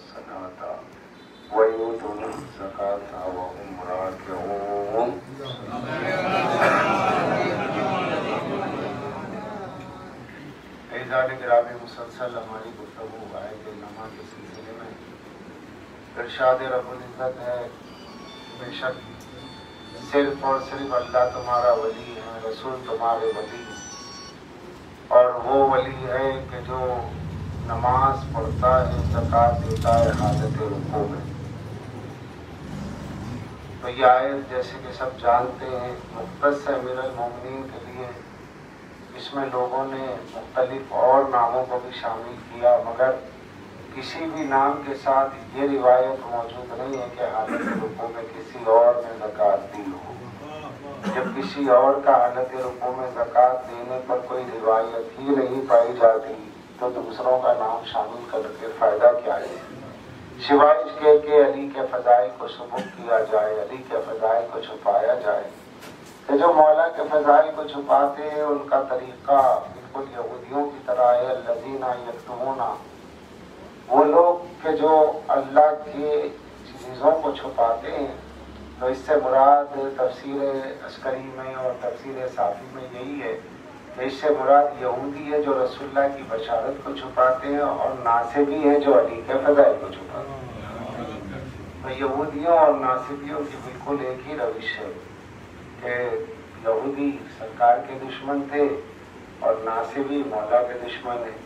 الصلاة ويؤتون الزكاة وهم راكعون. اعزاز گرامی، مسلسل ہماری گفتگو آیت نامہ کے سلسلے میں ارشاد رب العزت ہے بے شک صرف اور صرف اللہ تمہارا ولی ہے، رسول تمہارے ولی، اور وہ ولی ہے کہ جو نماز پڑھتا ہے، زکوٰۃ دیتا ہے حالت رکوع میں۔ تو یہ آیت جیسے کہ سب جانتے ہیں مختص ہے امیر المومنین کے لیے، اس میں لوگوں نے مختلف اور ناموں کو بھی شامل کیا، مگر کسی بھی نام کے ساتھ یہ روایت موجود نہیں ہے کہ حالت رکوع میں کسی اور نے زکوٰۃ دی ہو۔ جب کسی اور کا حالت رکوع میں زکوٰۃ دینے پر کوئی روایت ہی نہیں پائی جاتی تو دوسروں کا نام شامل کر کے فائدہ کیا ہے؟ سوائے اس کے کہ علی کے فضائل کو ثبوت کیا جائے، علی کے فضائل کو چھپایا جائے، کہ جو مولا کے فضائل کو چھپاتے ہیں ان کا طریقہ بالکل یہودیوں کی طرح ہے، الذین یکتمون، وہ لوگ کہ جو اللہ کی چیزوں کو چھپاتے ہیں۔ تو اس سے مراد تفسیر عسکری میں اور تفسیر صافی میں یہی ہے کہ اس سے مراد یہودی ہے جو رسول اللہ کی بشارت کو چھپاتے ہیں، اور ناصبی ہے جو علی کے فضائل کو چھپاتے ہیں۔ تو یہودیوں اور ناصبیوں کی بالکل ایک ہی روش ہے کہ یہودی سرکار کے دشمن تھے اور ناصبی مولا کے دشمن ہیں۔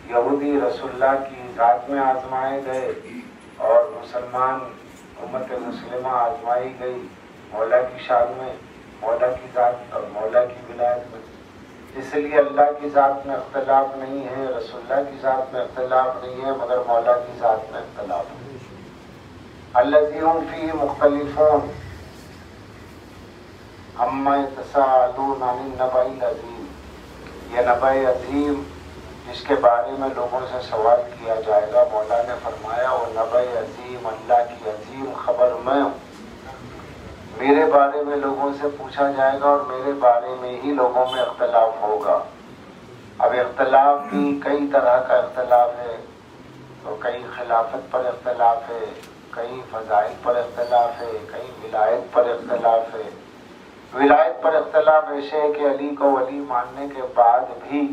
یہودی رسول اللہ کی ذات میں آزمائے گئے اور مسلمان امت مسلمہ آزمائی گئی مولا کی شان میں، مولا کی ذات اور مولا کی ولایت میں۔ اس لیے اللہ کی ذات میں اختلاف نہیں ہے، رسول اللہ کی ذات میں اختلاف نہیں ہے، مگر مولا کی ذات میں اختلاف ہے۔ الذی هم فیہ مختلفون عما یتساءلون عن النبأ العظیم، یہ نبأ عظیم جس کے بارے میں لوگوں سے سوال کیا جائے گا، مولا نے فرمایا وہ نبأ عظیم، اللہ کی عظیم خبر میں ہوں، میرے بارے میں لوگوں سے پوچھا جائے گا اور میرے بارے میں ہی لوگوں میں اختلاف ہوگا۔ اب اختلاف بھی کئی طرح کا اختلاف ہے، تو کئی خلافت پر اختلاف ہے، کئی فضائل پر اختلاف ہے، کئی ولایت پر اختلاف ہے۔ ولایت پر اختلاف ایسے ہے کہ علی کو ولی ماننے کے بعد بھی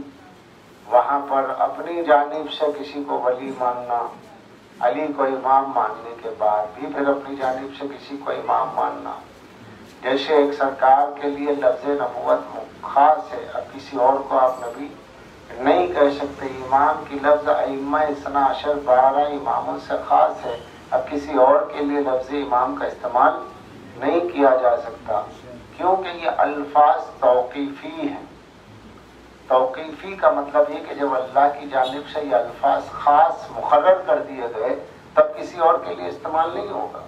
وہاں پر اپنی جانب سے کسی کو ولی ماننا، علی کو امام ماننے کے بعد بھی پھر اپنی جانب سے کسی کو امام ماننا۔ جیسے ایک سرکار کے لیے لفظ نبوت خاص ہے، اب کسی اور کو آپ نبی نہیں کہہ سکتے۔ امام کی لفظ ائمہ اثنا عشر 12 اماموں سے خاص ہے، اب کسی اور کے لیے لفظ امام کا استعمال نہیں کیا جا سکتا، کیونکہ یہ الفاظ توقیفی ہیں۔ توقیفی کا مطلب یہ کہ جب اللہ کی جانب سے یہ الفاظ خاص مقرر کر دیے گئے تب کسی اور کے لیے استعمال نہیں ہوگا۔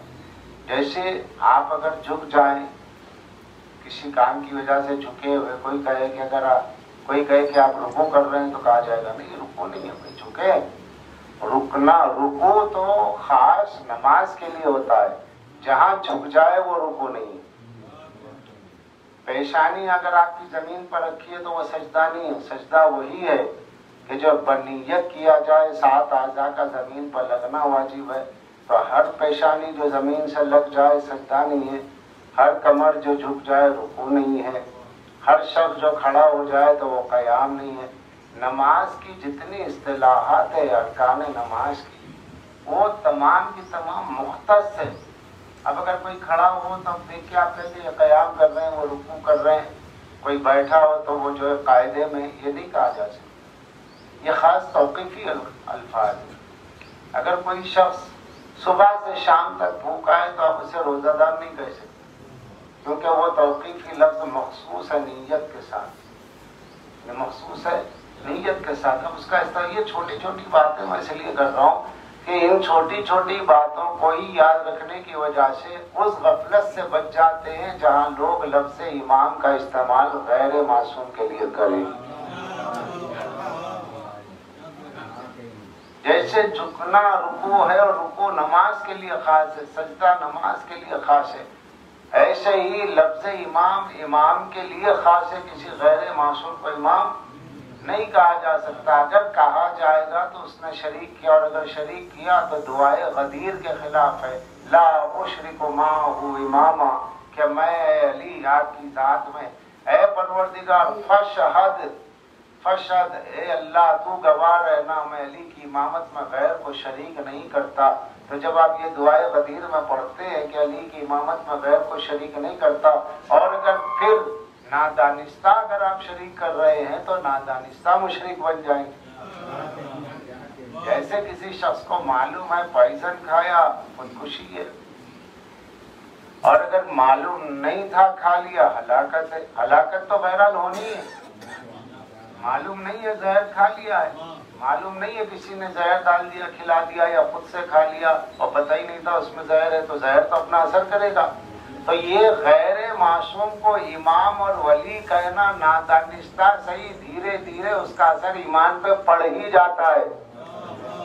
جیسے آپ اگر جھک جائیں کسی کام کی وجہ سے جھکے ہوئے، کوئی کہے کہ آپ رکوع کر رہے ہیں تو کہا جائے گا نہیں رکوع نہیں ہے بھائی، جھکے۔ رکنا، رکوع تو خاص نماز کے لیے ہوتا ہے، جہاں جھک جائے وہ رکوع نہیں ہے۔ پیشانی اگر آپ کی زمین پر رکھی ہے تو وہ سجدہ نہیں ہے، سجدہ وہی ہے کہ جو بنیت کیا جائے، 7 اعضاء کا زمین پر لگنا واجب ہے، تو ہر پیشانی جو زمین سے لگ جائے سجدہ نہیں ہے، ہر کمر جو جھک جائے رکوع نہیں ہے، ہر شخص جو کھڑا ہو جائے تو وہ قیام نہیں ہے۔ نماز کی جتنی اصطلاحات ہے ارکان نماز کی، وہ تمام کی تمام مختص ہے۔ اب اگر کوئی کھڑا ہو تو دیکھ کے آپ کہتے ہیں یہ قیام کر رہے ہیں، وہ رکوع کر رہے ہیں، کوئی بیٹھا ہو تو وہ جو ہے قاعدے میں، یہ نہیں کہا جا سکتا، یہ خاص توقیفی الفاظ ہیں۔ اگر کوئی شخص صبح سے شام تک بھوکا ہے تو آپ اسے روزہ دار نہیں کہہ سکتے، کیونکہ وہ توقیفی لفظ مخصوص ہے نیت کے ساتھ، مخصوص ہے نیت کے ساتھ۔ اب اس کا اس طرح یہ چھوٹی چھوٹی باتیں میں اس لیے کر رہا ہوں کہ ان چھوٹی چھوٹی باتوں کو ہی یاد رکھنے کی وجہ سے اس غفلت سے بچ جاتے ہیں جہاں لوگ لفظ امام کا استعمال غیر معصوم کے لیے کریں۔ جیسے جھکنا رکوع ہے اور رکوع نماز کے لیے خاص ہے، سجدہ نماز کے لیے خاص ہے، ایسے ہی لفظ امام امام کے لیے خاص ہے، کسی غیر معصوم کو امام نہیں کہا جا سکتا. اگر کہا جائے گا تو اس نے شریک کیا، اور اگر شریک کیا تو دعائے غدیر کے خلاف ہے. لا اشرک معہ اماما، کہ میں اے علی آپ کی ذات میں اے پروردگار فشہد اے اللہ تو گواہ رہنا میں علی کی امامت میں غیر کو شریک نہیں کرتا. تو جب آپ یہ دعائے غدیر میں پڑھتے ہیں کہ علی کی امامت میں غیر کو شریک نہیں کرتا، اور اگر پھر نادانستہ اگر آپ شریک کر رہے ہیں تو نادانستہ مشرک بن جائیں گے. جیسے کسی شخص کو معلوم ہے پوائزن کھایا خودکشی ہے، اور اگر معلوم نہیں تھا کھا لیا ہلاکت ہے. ہلاکت تو بہرحال ہونی ہے. معلوم نہیں ہے زہر کھا لیا ہے، معلوم نہیں ہے کسی نے زہر ڈال دیا کھلا دیا یا خود سے کھا لیا اور پتہ ہی نہیں تھا اس میں زہر ہے، تو زہر تو اپنا اثر کرے گا. تو یہ غیر معصوم کو امام اور ولی کہنا نادانستہ صحیح، دھیرے دھیرے اس کا اثر ایمان پہ پڑ ہی جاتا ہے.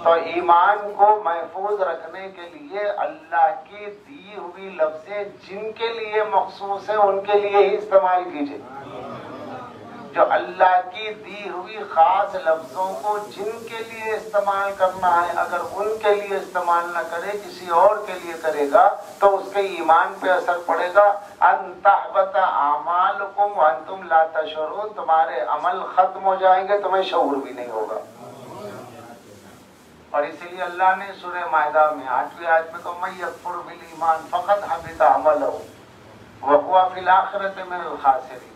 تو ایمان کو محفوظ رکھنے کے لیے اللہ کی دی ہوئی لفظیں جن کے لیے مخصوص ہیں ان کے لیے ہی استعمال کیجیے. جو اللہ کی دی ہوئی خاص لفظوں کو جن کے لیے استعمال کرنا ہے، اگر ان کے لیے استعمال نہ کرے کسی اور کے لیے کرے گا تو اس کے ایمان پہ اثر پڑے گا. ان تحبط اعمالکم وانتم لا تشعرون، تمہارے عمل ختم ہو جائیں گے تمہیں شعور بھی نہیں ہوگا. اور اسی لیے اللہ نے سورہ مائدہ میں 8ویں آیت میں تو من یکفر بالایمان فقد حبط عملہ وہو فی الآخرۃ من الخاسرین،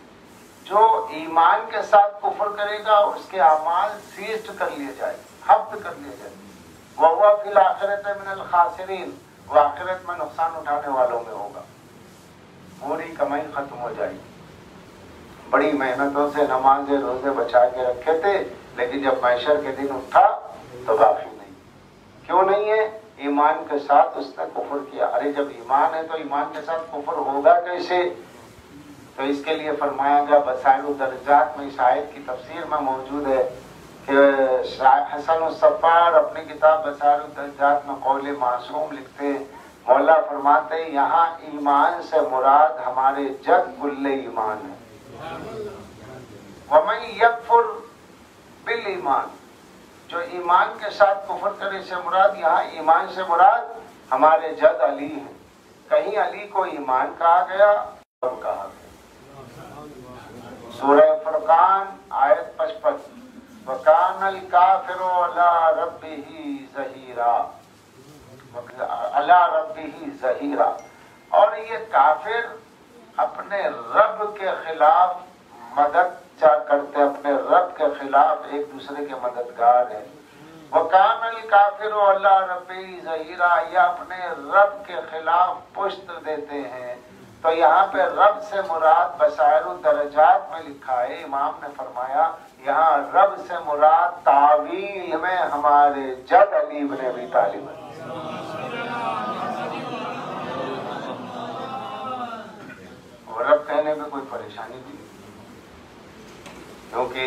جو ایمان کے ساتھ کفر کرے گا اس کے اعمال سیزڈ کر لیے جائیں گے، حبط کر لیے جائیں گے. وہو فی الآخرۃ من الخاسرین، وہ آخرت میں نقصان اٹھانے والوں میں ہوگا. پوری کمائی ختم ہو جائے گی. بڑی محنتوں سے نمازیں روزے بچا کے رکھے تھے، لیکن جب محشر کے دن اٹھا تو باقی نہیں. کیوں نہیں ہے؟ ایمان کے ساتھ اس نے کفر کیا. ارے جب ایمان ہے تو ایمان کے ساتھ کفر ہوگا کیسے؟ تو اس کے لیے فرمایا گیا بصائر الدرجات میں اس آیت کی تفسیر میں موجود ہے کہ حسن الصفار اپنی کتاب بصائر الدرجات میں قول معصوم لکھتے ہیں. مولا فرماتے ہیں یہاں ایمان سے مراد ہمارے جگ کل ایمان ہے. ومن یکفر بالایمان، جو ایمان کے ساتھ کفر کرے سے مراد یہاں ایمان سے مراد ہمارے جد علی ہیں. کہیں علی کو ایمان کہا گیا اور کہا گیا. سورہ فرقان آیت 55 وَكَانَ الْكَافِرُ عَلَىٰ رَبِّهِ ظَهِيرًا، اور یہ کافر اپنے رب کے خلاف مدد کرتے، اپنے رب کے خلاف ایک دوسرے کے مددگار ہیں. وَكَانَ الْكَافِرُ عَلَىٰ رَبِّهِ ظَهِيرًا، یہ اپنے رب کے خلاف پشت دیتے ہیں. تو یہاں پہ رب سے مراد بصائر الدرجات میں لکھا ہے، امام نے فرمایا یہاں رب سے مراد تعویل میں ہمارے جد علی بن ابی طالب ہے. رب کہنے میں کوئی پریشانی نہیں، کیونکہ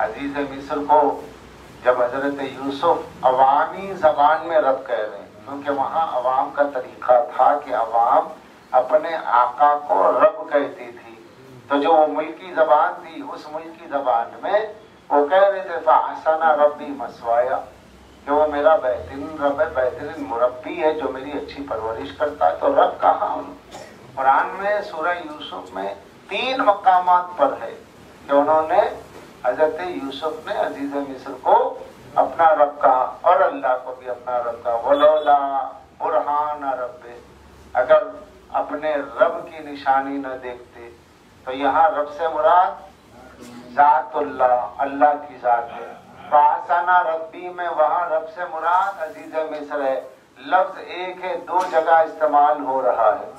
عزیز مصر کو جب حضرت یوسف عوامی زبان میں رب کہہ رہے ہیں، کیونکہ وہاں عوام کا طریقہ تھا کہ عوام اپنے آقا کو رب کہتی تھی، تو جو وہ ملکی زبان تھی اس ملکی زبان میں وہ کہہ رہے تھے فَأَحْسَنَ رَبِّي مَثْوَايَ، کہ وہ میرا بہترین رب ہے، بہترین مربی ہے جو میری اچھی پرورش کرتا ہے. تو رب کہاں؟ قرآن میں سورہ یوسف میں 3 مقامات پر ہے کہ انہوں نے حضرت یوسف نے عزیز مصر کو اپنا رب کہا اور اللہ کو بھی اپنا رب کہا. وَلَوْلَا بُرْهَانَ رَبِّهِ، اگر اپنے رب کی نشانی نہ دیکھتے. تو یہاں رب سے مراد ذات اللہ، اللہ کی ذات ہے. فَأَحْسَنَ رَبِّي میں وہاں رب سے مراد عزیز مصر ہے. لفظ ایک ہے، 2 جگہ استعمال ہو رہا ہے،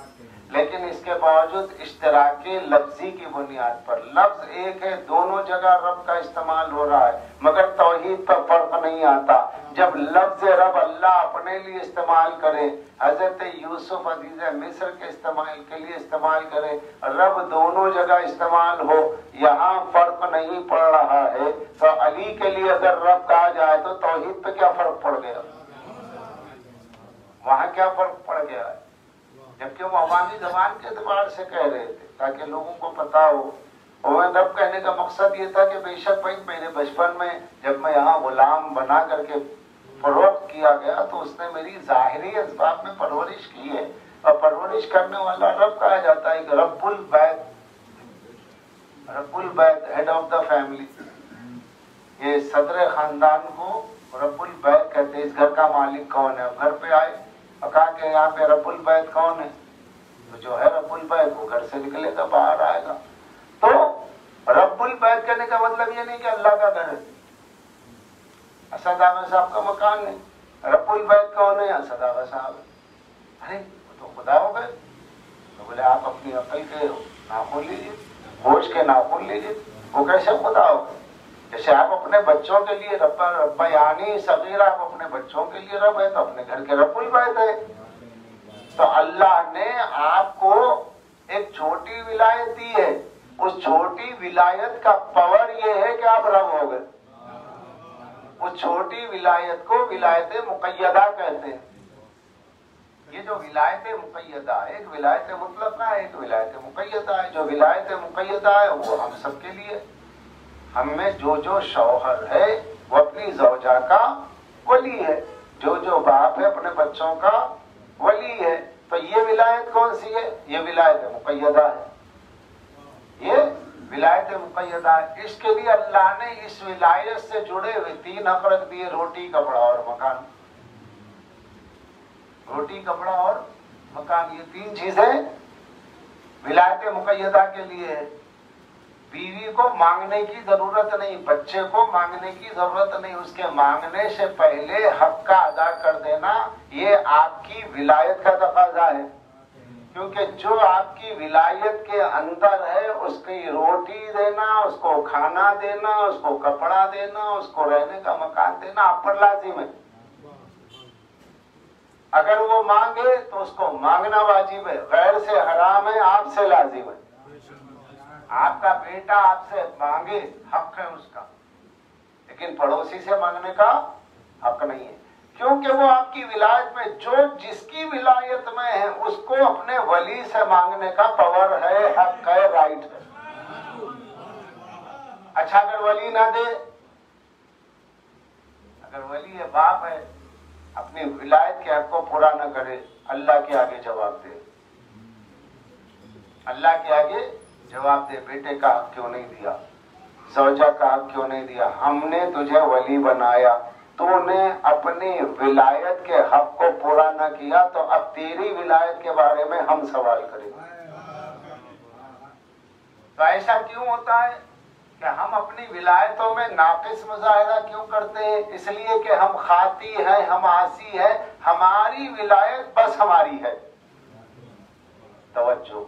لیکن اس کے باوجود اشتراک لفظی کی بنیاد پر لفظ ایک ہے، دونوں جگہ رب کا استعمال ہو رہا ہے، مگر توحید پر فرق نہیں آتا. جب لفظ رب اللہ اپنے لیے استعمال کرے، حضرت یوسف عزیز مصر کے استعمال کے لیے استعمال کرے، رب دونوں جگہ استعمال ہو، یہاں فرق نہیں پڑ رہا ہے. تو علی کے لیے اگر رب کہا جائے تو توحید پہ کیا فرق پڑ گیا؟ وہاں کیا فرق پڑ گیا ہے؟ جبکہ وہ عوامی زبان کے اعتبار سے کہہ رہے تھے تاکہ لوگوں کو پتا ہو اور رب کہنے کا مقصد یہ تھا کہ بے شک بھائی میرے بچپن میں جب میں یہاں غلام بنا کر کے فروخت کیا گیا تو اس نے میری ظاہری اسباب میں پرورش کی ہے، اور پرورش کرنے والا رب کہا جاتا ہے کہ رب البیت، رب البیت ہیڈ آف دا فیملی، یہ صدر خاندان کو رب البیت کہتے ہیں۔ اس گھر کا مالک کون ہے؟ اب گھر پہ آئے اور کہا کہ یہاں پہ رب البیت کون ہے؟ تو جو ہے رب البیت وہ گھر سے نکلے گا، باہر آئے گا۔ تو رب البیت کہنے کا مطلب یہ نہیں کہ اللہ کا گھر ہے، اسد آغا صاحب کا مکان نہیں۔ رب البیت کون ہے؟ اسد آغا صاحب ہے۔ ارے وہ تو خدا ہو گئے۔ تو بولے آپ اپنی عقل کے ناخن لیجیے، ہوش کے ناخن لیجیے، وہ کیسے خدا ہو گئے؟ جیسے آپ اپنے بچوں کے لیے رب یعنی صغیر، آپ اپنے بچوں کے لیے رب ہے تو اپنے گھر کے رب البیت ہے۔ تو اللہ نے آپ کو ایک چھوٹی ولایت دی ہے، اس چھوٹی ولایت کا پاور یہ ہے کہ آپ رب ہو گئے۔ اس چھوٹی ولایت کو ولایت مقیدہ کہتے ہیں۔ یہ جو ولایت مقیدہ ہے، ایک ولایت مطلقہ ہے، ایک ولایت مقیدہ ہے۔ جو ولایت مقیدہ ہے وہ ہم سب کے لیے، ہم میں جو شوہر ہے وہ اپنی زوجہ کا ولی ہے، جو باپ ہے اپنے بچوں کا ولی ہے۔ تو یہ ولایت کون سی ہے؟ یہ ولایت مقیدہ ہے، یہ ولایت مقیدہ ہے۔ اس کے لیے اللہ نے اس ولایت سے جڑے ہوئے 3 حق رکھ دیے، روٹی، کپڑا اور مکان۔ روٹی، کپڑا اور مکان، یہ 3 چیزیں ولایت مقیدہ کے لیے ہے۔ بیوی کو مانگنے کی ضرورت نہیں، بچے کو مانگنے کی ضرورت نہیں، اس کے مانگنے سے پہلے حق کا ادا کر دینا یہ آپ کی ولایت کا تقاضا ہے۔ کیونکہ جو آپ کی ولایت کے اندر ہے اس کی روٹی دینا، اس کو کھانا دینا، اس کو کپڑا دینا، اس کو رہنے کا مکان دینا آپ پر لازم ہے۔ اگر وہ مانگے تو اس کو مانگنا واجب ہے، غیر سے حرام ہے، آپ سے لازم ہے۔ آپ کا بیٹا آپ سے مانگے حق ہے اس کا، لیکن پڑوسی سے مانگنے کا حق نہیں ہے، کیونکہ وہ آپ کی ولایت میں جو جس کی ولایت میں ہے اس کو اپنے ولی سے مانگنے کا پاور ہے، حق ہے، رائٹ ہے۔ اچھا اگر ولی نہ دے، اگر ولی ہے، باپ ہے، اپنی ولایت کے حق کو پورا نہ کرے، اللہ کے آگے جواب دے، اللہ کے آگے جواب دے، بیٹے کا حق کیوں نہیں دیا، زوجہ کا حق کیوں نہیں دیا؟ ہم نے تجھے ولی بنایا، تو نے اپنی ولایت کے حق کو پورا نہ کیا، تو اب تیری ولایت کے بارے میں ہم سوال کریں گے۔ تو ایسا کیوں ہوتا ہے کہ ہم اپنی ولایتوں میں ناقص مظاہرہ کیوں کرتے ہیں؟ اس لیے کہ ہم خاطی ہیں، ہم عاصی ہیں، ہماری ولایت بس ہماری ہے۔ توجہ،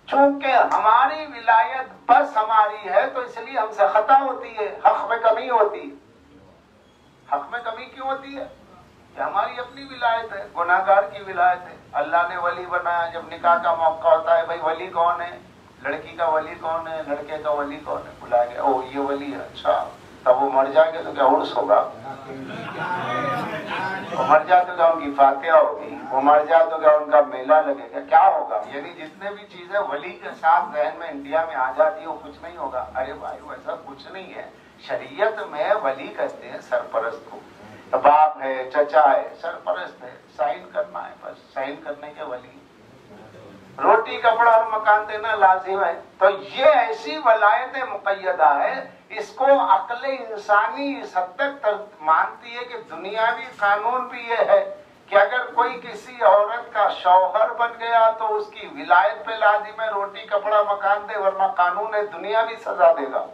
چونکہ ہماری ولایت بس ہماری ہے تو اس لیے ہم سے خطا ہوتی ہے، حق میں کمی ہوتی ہے۔ حق میں کمی کیوں ہوتی ہے؟ کہ ہماری اپنی ولایت ہے، گناہ گار کی ولایت ہے۔ اللہ نے ولی بنایا، جب نکاح کا موقع ہوتا ہے، بھائی ولی کون ہے، لڑکی کا ولی کون ہے، لڑکے کا ولی کون ہے، بلایا گیا، او یہ ولی ہے، اچھا تب وہ مر جائیں گے تو کیا عرس ہوگا؟ وہ مر جائے تو کیا ان کی فاتحہ ہوگی؟ وہ مر جائے تو کیا ان کا میلہ لگے گا؟ کیا ہوگا؟ یعنی جتنے بھی چیزیں ولی کے ساتھ ذہن میں انڈیا میں آ جاتی ہے وہ کچھ نہیں ہوگا۔ ارے بھائی ویسا کچھ نہیں ہے، شریعت میں ولی کہتے ہیں سرپرست کو، باپ ہے، چچا ہے، سرپرست ہے، سائن کرنا ہے، بس سائن کرنے کے ولی۔ روٹی، کپڑا اور مکان دینا لازم ہے۔ تو یہ ایسی ولایت مقیدہ ہے، اس کو عقل انسانی اس حد تک مانتی ہے کہ دنیاوی قانون بھی یہ ہے کہ اگر کوئی کسی عورت کا شوہر بن گیا تو اس کی ولایت پہ لازم ہے روٹی، کپڑا، مکان دے، ورنہ قانون ہے دنیاوی سزا دے گا۔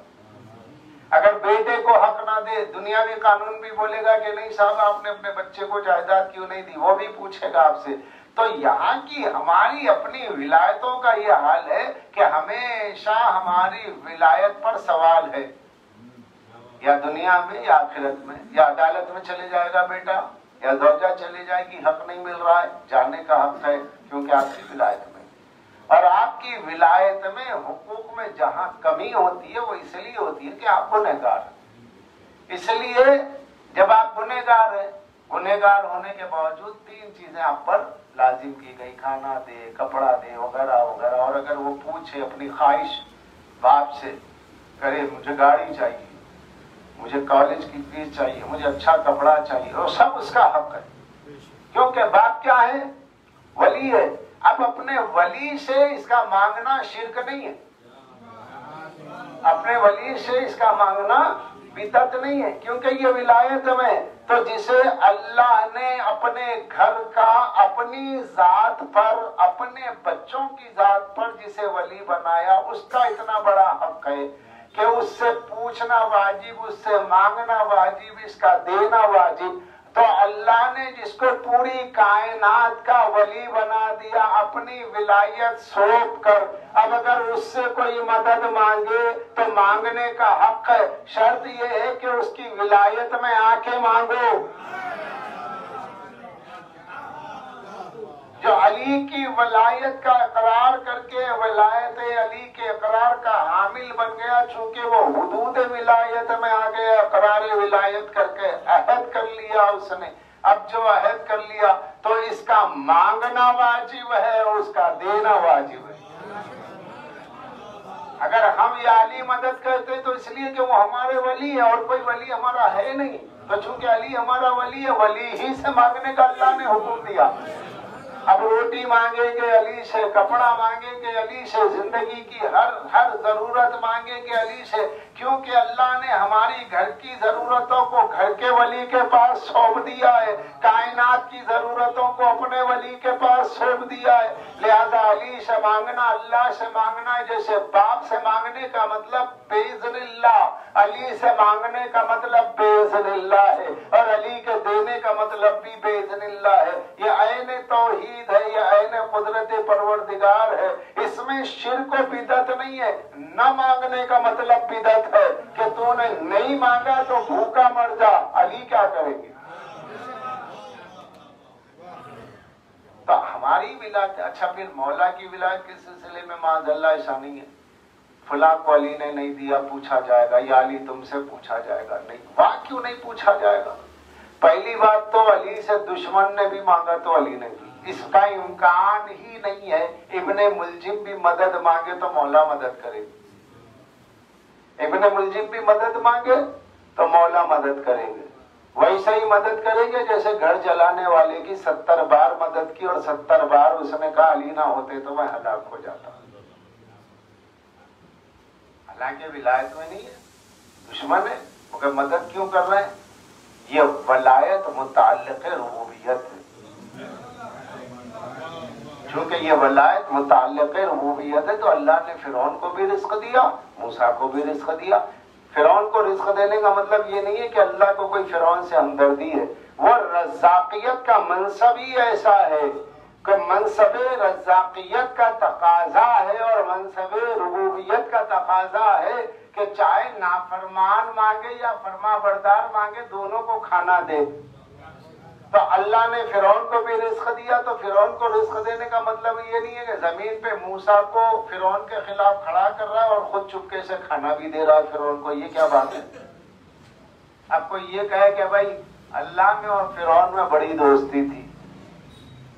اگر بیٹے کو حق نہ دے، دنیاوی قانون بھی بولے گا کہ نہیں صاحب آپ نے اپنے بچے کو جائیداد کیوں نہیں دی، وہ بھی پوچھے گا آپ سے۔ تو یہاں کی ہماری اپنی ولایتوں کا یہ حال ہے کہ ہمیشہ ہماری ولایت پر سوال ہے، یا دنیا میں یا آخرت میں، یا عدالت میں چلے جائے گا بیٹا، یا زوجہ چلے جائے گی، حق نہیں مل رہا ہے، جانے کا حق ہے کیونکہ آپ کی ولایت میں۔ اور آپ کی ولایت میں حقوق میں جہاں کمی ہوتی ہے وہ اس لیے ہوتی ہے کہ آپ گنہگار ہیں۔ اس لیے جب آپ گنہگار ہیں، گنہگار ہونے کے باوجود 3 چیزیں آپ پر لازم کی گئی، کھانا دے، کپڑا دے، وغیرہ وغیرہ۔ اور اگر وہ پوچھے اپنی خواہش باپ سے کرے مجھے گاڑی چاہیے، مجھے کالج کی فیس چاہیے، مجھے اچھا کپڑا چاہیے، وہ سب اس کا حق ہے، کیونکہ باپ کیا ہے؟ ولی ہے۔ اب اپنے ولی سے اس کا مانگنا شرک نہیں ہے، اپنے ولی سے اس کا مانگنا بدعت نہیں ہے، کیونکہ یہ ولایت میں تو جسے اللہ نے اپنے گھر کا، اپنی ذات پر، اپنے بچوں کی ذات پر جسے ولی بنایا، اس کا اتنا بڑا حق ہے کہ اس سے پوچھنا واجب، اس سے مانگنا واجب، اس کا دینا واجب۔ تو اللہ نے جس کو پوری کائنات کا ولی بنا دیا اپنی ولایت سونپ کر، اب اگر اس سے کوئی مدد مانگے تو مانگنے کا حق ہے، شرط یہ ہے کہ اس کی ولایت میں آ کے مانگو۔ جو علی کی ولایت کا اقرار کر کے ولایت علی کے اقرار کا حامل بن گیا، چونکہ وہ حدود ولایت میں آ گیا، اقرار ولایت کر کے عہد کر لیا اس نے۔ اب جو عہد کر لیا تو اس کا مانگنا واجب ہے، اس کا دینا واجب ہے۔ اگر ہم یا علی مدد کرتے تو اس لیے کہ وہ ہمارے ولی ہے، اور کوئی ولی ہمارا ہے نہیں، تو چونکہ علی ہمارا ولی ہے، ولی ہی سے مانگنے کا اللہ نے حکم دیا۔ اب روٹی مانگے گے علی سے، کپڑا مانگے گے علی سے، زندگی کی ہر ضرورت مانگے گے علی سے، کیونکہ اللہ نے ہماری گھر کی ضرورتوں کو گھر کے ولی کے پاس سونپ دیا ہے، کائنات کی ضرورتوں کو اپنے ولی کے پاس سونپ دیا ہے۔ لہذا علی سے مانگنا، اللہ سے مانگنا ہے، جیسے باپ سے مانگنے کا مطلب باذن اللہ، علی سے مانگنے کا مطلب باذن اللہ ہے، اور علی کے دینے کا مطلب بھی باذن اللہ ہے۔ یہ عین توحید ہے، یہ عین قدرت پروردگار ہے، اس میں شرک و بدعت نہیں ہے۔ نہ مانگنے کا مطلب بدعت ہے کہ تو نے نہیں مانگا تو بھوکا مر جا، علی کیا کریں گے؟ تو ہماری ولایت، اچھا پھر مولا کی ولایت کے سلسلے میں معاذ اللہ ایسا نہیں ہے، فلاں کو علی نے نہیں دیا پوچھا جائے گا، یا علی تم سے پوچھا جائے گا، نہیں، وہاں کیوں نہیں پوچھا جائے گا؟ پہلی بات تو علی سے دشمن نے بھی مانگا تو علی نے دی، اس کا امکان ہی نہیں ہے۔ ابن ملجم بھی مدد مانگے تو مولا مدد کرے گی، ابن ملجم بھی مدد مانگے تو مولا مدد کریں گے، ویسے ہی مدد کریں گے جیسے گھر جلانے والے کی 70 بار مدد کی اور 70 بار اس نے کہا علی نہ ہوتے تو میں ہلاک ہو جاتا۔ حالانکہ ولایت میں نہیں ہے، دشمن ہے، مگر مدد کیوں کر رہے ہیں؟ یہ ولایت متعلق ربوبیت ہے، چونکہ یہ ولایت متعلق ربوبیت ہے تو اللہ نے فرعون کو بھی رزق دیا، موسیٰ کو بھی رزق دیا۔ فرعون کو رزق دینے کا مطلب یہ نہیں ہے کہ اللہ کو کوئی فرعون سے ہمدردی ہے، وہ رزاقیت کا منصب ہی ایسا ہے کہ منصب رزاقیت کا تقاضا ہے اور منصب ربوبیت کا تقاضا ہے کہ چاہے نافرمان مانگے یا فرما بردار مانگے، دونوں کو کھانا دے۔ تو اللہ نے فرعون کو بھی رزق دیا، تو فرعون کو رزق دینے کا مطلب یہ نہیں ہے کہ زمین پہ موسیٰ کو فرعون کے خلاف کھڑا کر رہا ہے اور خود چپکے سے کھانا بھی دے رہا ہے فرعون کو، یہ کیا بات ہے؟ اب کوئی یہ کہے کہ بھائی اللہ میں اور فرعون میں بڑی دوستی تھی،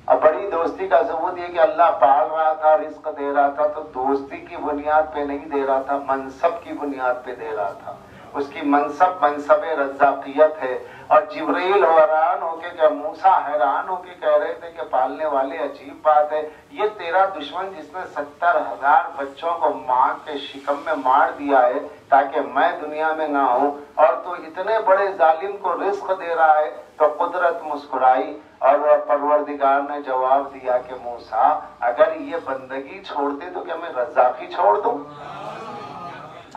اب بڑی دوستی کا ثبوت یہ کہ اللہ پال رہا تھا، رزق دے رہا تھا، تو دوستی کی بنیاد پہ نہیں دے رہا تھا، منصب کی بنیاد پہ دے رہا تھا۔ اس کی منصب رزاقیت ہے۔ اور جبرائیل حیران ہو کے، کہ موسیٰ حیران ہو کے کہہ رہے تھے کہ پالنے والے عجیب بات ہے، یہ تیرا دشمن جس نے 70,000 بچوں کو ماں کے شکم میں مار دیا ہے تاکہ میں دنیا میں نہ ہوں، اور تو اتنے بڑے ظالم کو رزق دے رہا ہے۔ تو قدرت مسکرائی اور پروردگار نے جواب دیا کہ موسیٰ اگر یہ بندگی چھوڑ دے تو کیا میں رزاقی چھوڑ دوں؟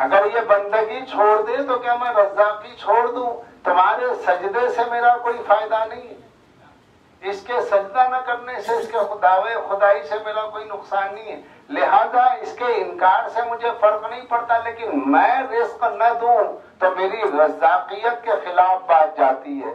اگر یہ بندگی چھوڑ دے تو کیا میں رزاقی چھوڑ دوں؟ تمہارے سجدے سے میرا کوئی فائدہ نہیں ہے، اس کے سجدہ نہ کرنے سے، اس کے دعوے خدائی سے میرا کوئی نقصان نہیں ہے، لہذا اس کے انکار سے مجھے فرق نہیں پڑتا، لیکن میں رزق نہ دوں تو میری رزاقیت کے خلاف بات جاتی ہے۔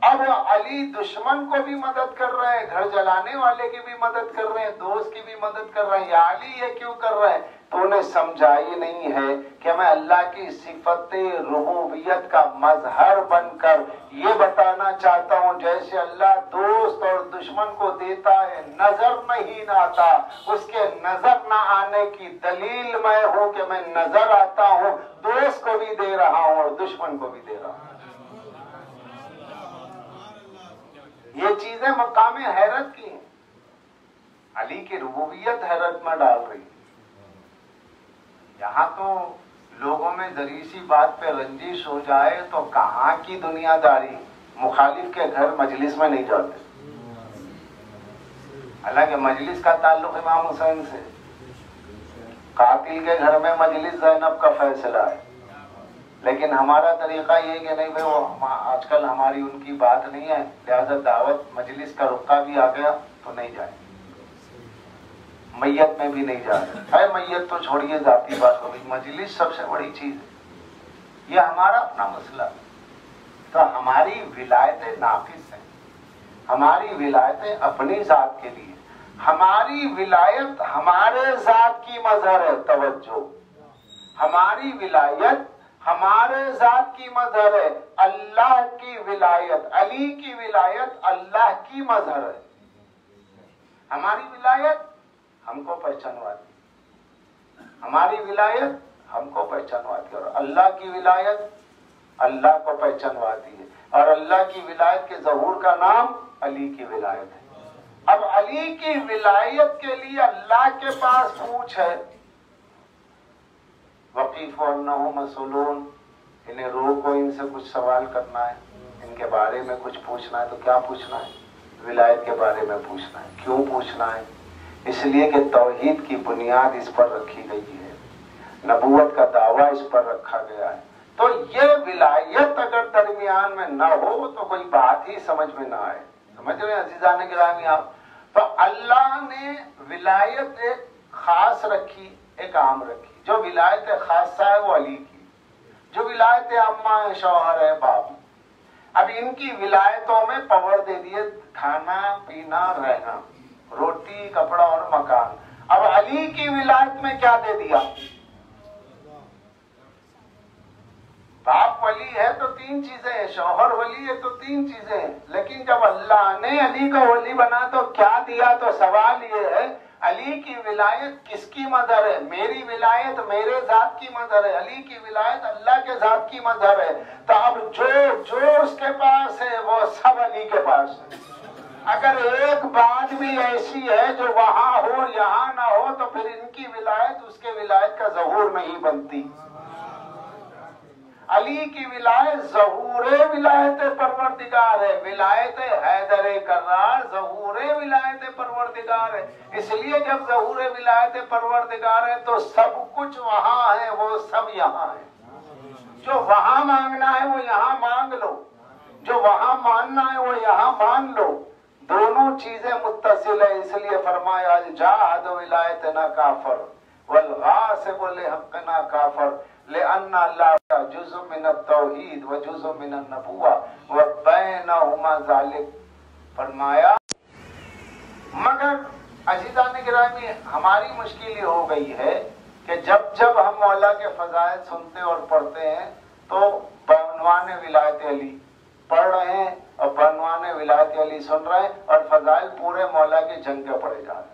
اب علی دشمن کو بھی مدد کر رہے ہیں، گھر جلانے والے کی بھی مدد کر رہے ہیں، دوست کی بھی مدد کر رہے ہیں۔ یا علی یہ کیوں کر رہے ہیں؟ تو انہیں سمجھا ہی نہیں ہے کہ میں اللہ کی صفت ربوبیت کا مظہر بن کر یہ بتانا چاہتا ہوں جیسے اللہ دوست اور دشمن کو دیتا ہے نظر نہیں آتا، اس کے نظر نہ آنے کی دلیل میں ہوں کہ میں نظر آتا ہوں، دوست کو بھی دے رہا ہوں اور دشمن کو بھی دے رہا ہوں۔ یہ چیزیں مقام حیرت کی ہیں، علی کی ربوبیت حیرت میں ڈال رہی ہے۔ یہاں تو لوگوں میں ذری سی بات پہ رنجش ہو جائے تو کہاں کی دنیا داری، مخالف کے گھر مجلس میں نہیں جاتے، حالانکہ مجلس کا تعلق امام حسین سے، قاتل کے گھر میں مجلس زینب کا فیصلہ ہے، لیکن ہمارا طریقہ یہ کہ نہیں بھائی وہ آج کل ہماری ان کی بات نہیں ہے، لہذا دعوت مجلس کا رخہ بھی آ گیا تو نہیں جائے، میت میں بھی نہیں جا رہے، اے میت تو چھوڑیے ذاتی بات ہوگی، مجلس سب سے بڑی چیز ہے، یہ ہمارا اپنا مسئلہ ہے۔ تو ہماری ولایتیں ناقص ہیں، ہماری ولایتیں اپنی ذات کے لیے، ہماری ولایت ہمارے ذات کی مظہر ہے، توجہ، ہماری ولایت ہمارے ذات کی مظہر ہے، اللہ کی ولایت، علی کی ولایت اللہ کی مظہر ہے، ہماری ولایت ہم کو پہچانواتی، ہماری ولایت ہم کو پہچانواتی، اور اللہ کی ولایت اللہ کو پہچانواتی ہے، اور اللہ کی ولایت کے ظہور کا نام علی کی ولایت ہے۔ اب علی کی ولایت کے لیے اللہ کے پاس پوچھ ہے، وقیف انہم مسئولون، انہیں روکو، ان سے کچھ سوال کرنا ہے، ان کے بارے میں کچھ پوچھنا ہے، تو کیا پوچھنا ہے؟ ولایت کے بارے میں پوچھنا ہے۔ کیوں پوچھنا ہے؟ اس لیے کہ توحید کی بنیاد اس پر رکھی گئی ہے، نبوت کا دعویٰ اس پر رکھا گیا ہے، تو یہ ولایت اگر درمیان میں نہ ہو تو کوئی بات ہی سمجھ میں نہ آئے۔ سمجھ رہے ہیں عزیزان گرامی آپ؟ تو اللہ نے ولایت ایک خاص رکھی، ایک عام رکھی۔ جو ولایت خاصہ ہے وہ علی کی، جو ولایت عامہ ہے شوہر ہے، باپ۔ اب ان کی ولایتوں میں پاور دے دیے، کھانا پینا رہنا، روٹی کپڑا اور مکان۔ اب علی کی ولایت میں کیا دے دیا؟ باپ ولی ہے تو تین چیزیں ہیں، شوہر ولی ہے تو تین چیزیں ہیں، لیکن جب اللہ نے علی کو ولی بنا تو کیا دیا؟ تو سوال یہ ہے علی کی ولایت کس کی مظہر ہے؟ میری ولایت میرے ذات کی مظہر ہے، علی کی ولایت اللہ کے ذات کی مظہر ہے۔ تو اب جو اس کے پاس ہے وہ سب علی کے پاس ہے۔ اگر ایک بات بھی ایسی ہے جو وہاں ہو یہاں نہ ہو تو پھر ان کی ولایت اس کے ولایت کا ظہور نہیں بنتی۔ علی کی ولایت ظہور ولایت پروردگار ہے، ولایت حیدر کرار ظہور ولایت پروردگار ہے۔ اس لیے جب ظہور ولایت پروردگار ہے تو سب کچھ وہاں ہے، وہ سب یہاں ہے۔ جو وہاں مانگنا ہے وہ یہاں مانگ لو، جو وہاں ماننا ہے وہ یہاں مان لو، دونوں چیزیں متصل ہیں۔ اس لیے فرمایا الجاہد ولایتنا کافر والغاصب لحقنا کافر لأن اللہ جزء من التوحید و جزء من النبوہ وبینہما ذالک۔ فرمایا مگر عزیزان گرامی ہماری مشکل یہ ہو گئی ہے کہ جب ہم مولا کے فضائل سنتے اور پڑھتے ہیں تو بعنوان ولایت علی پڑھ رہے ہیں اور بعنوان ولایت علی سن رہے ہیں، اور فضائل پورے مولا کے جنگ کے پڑھے جا رہے ہیں۔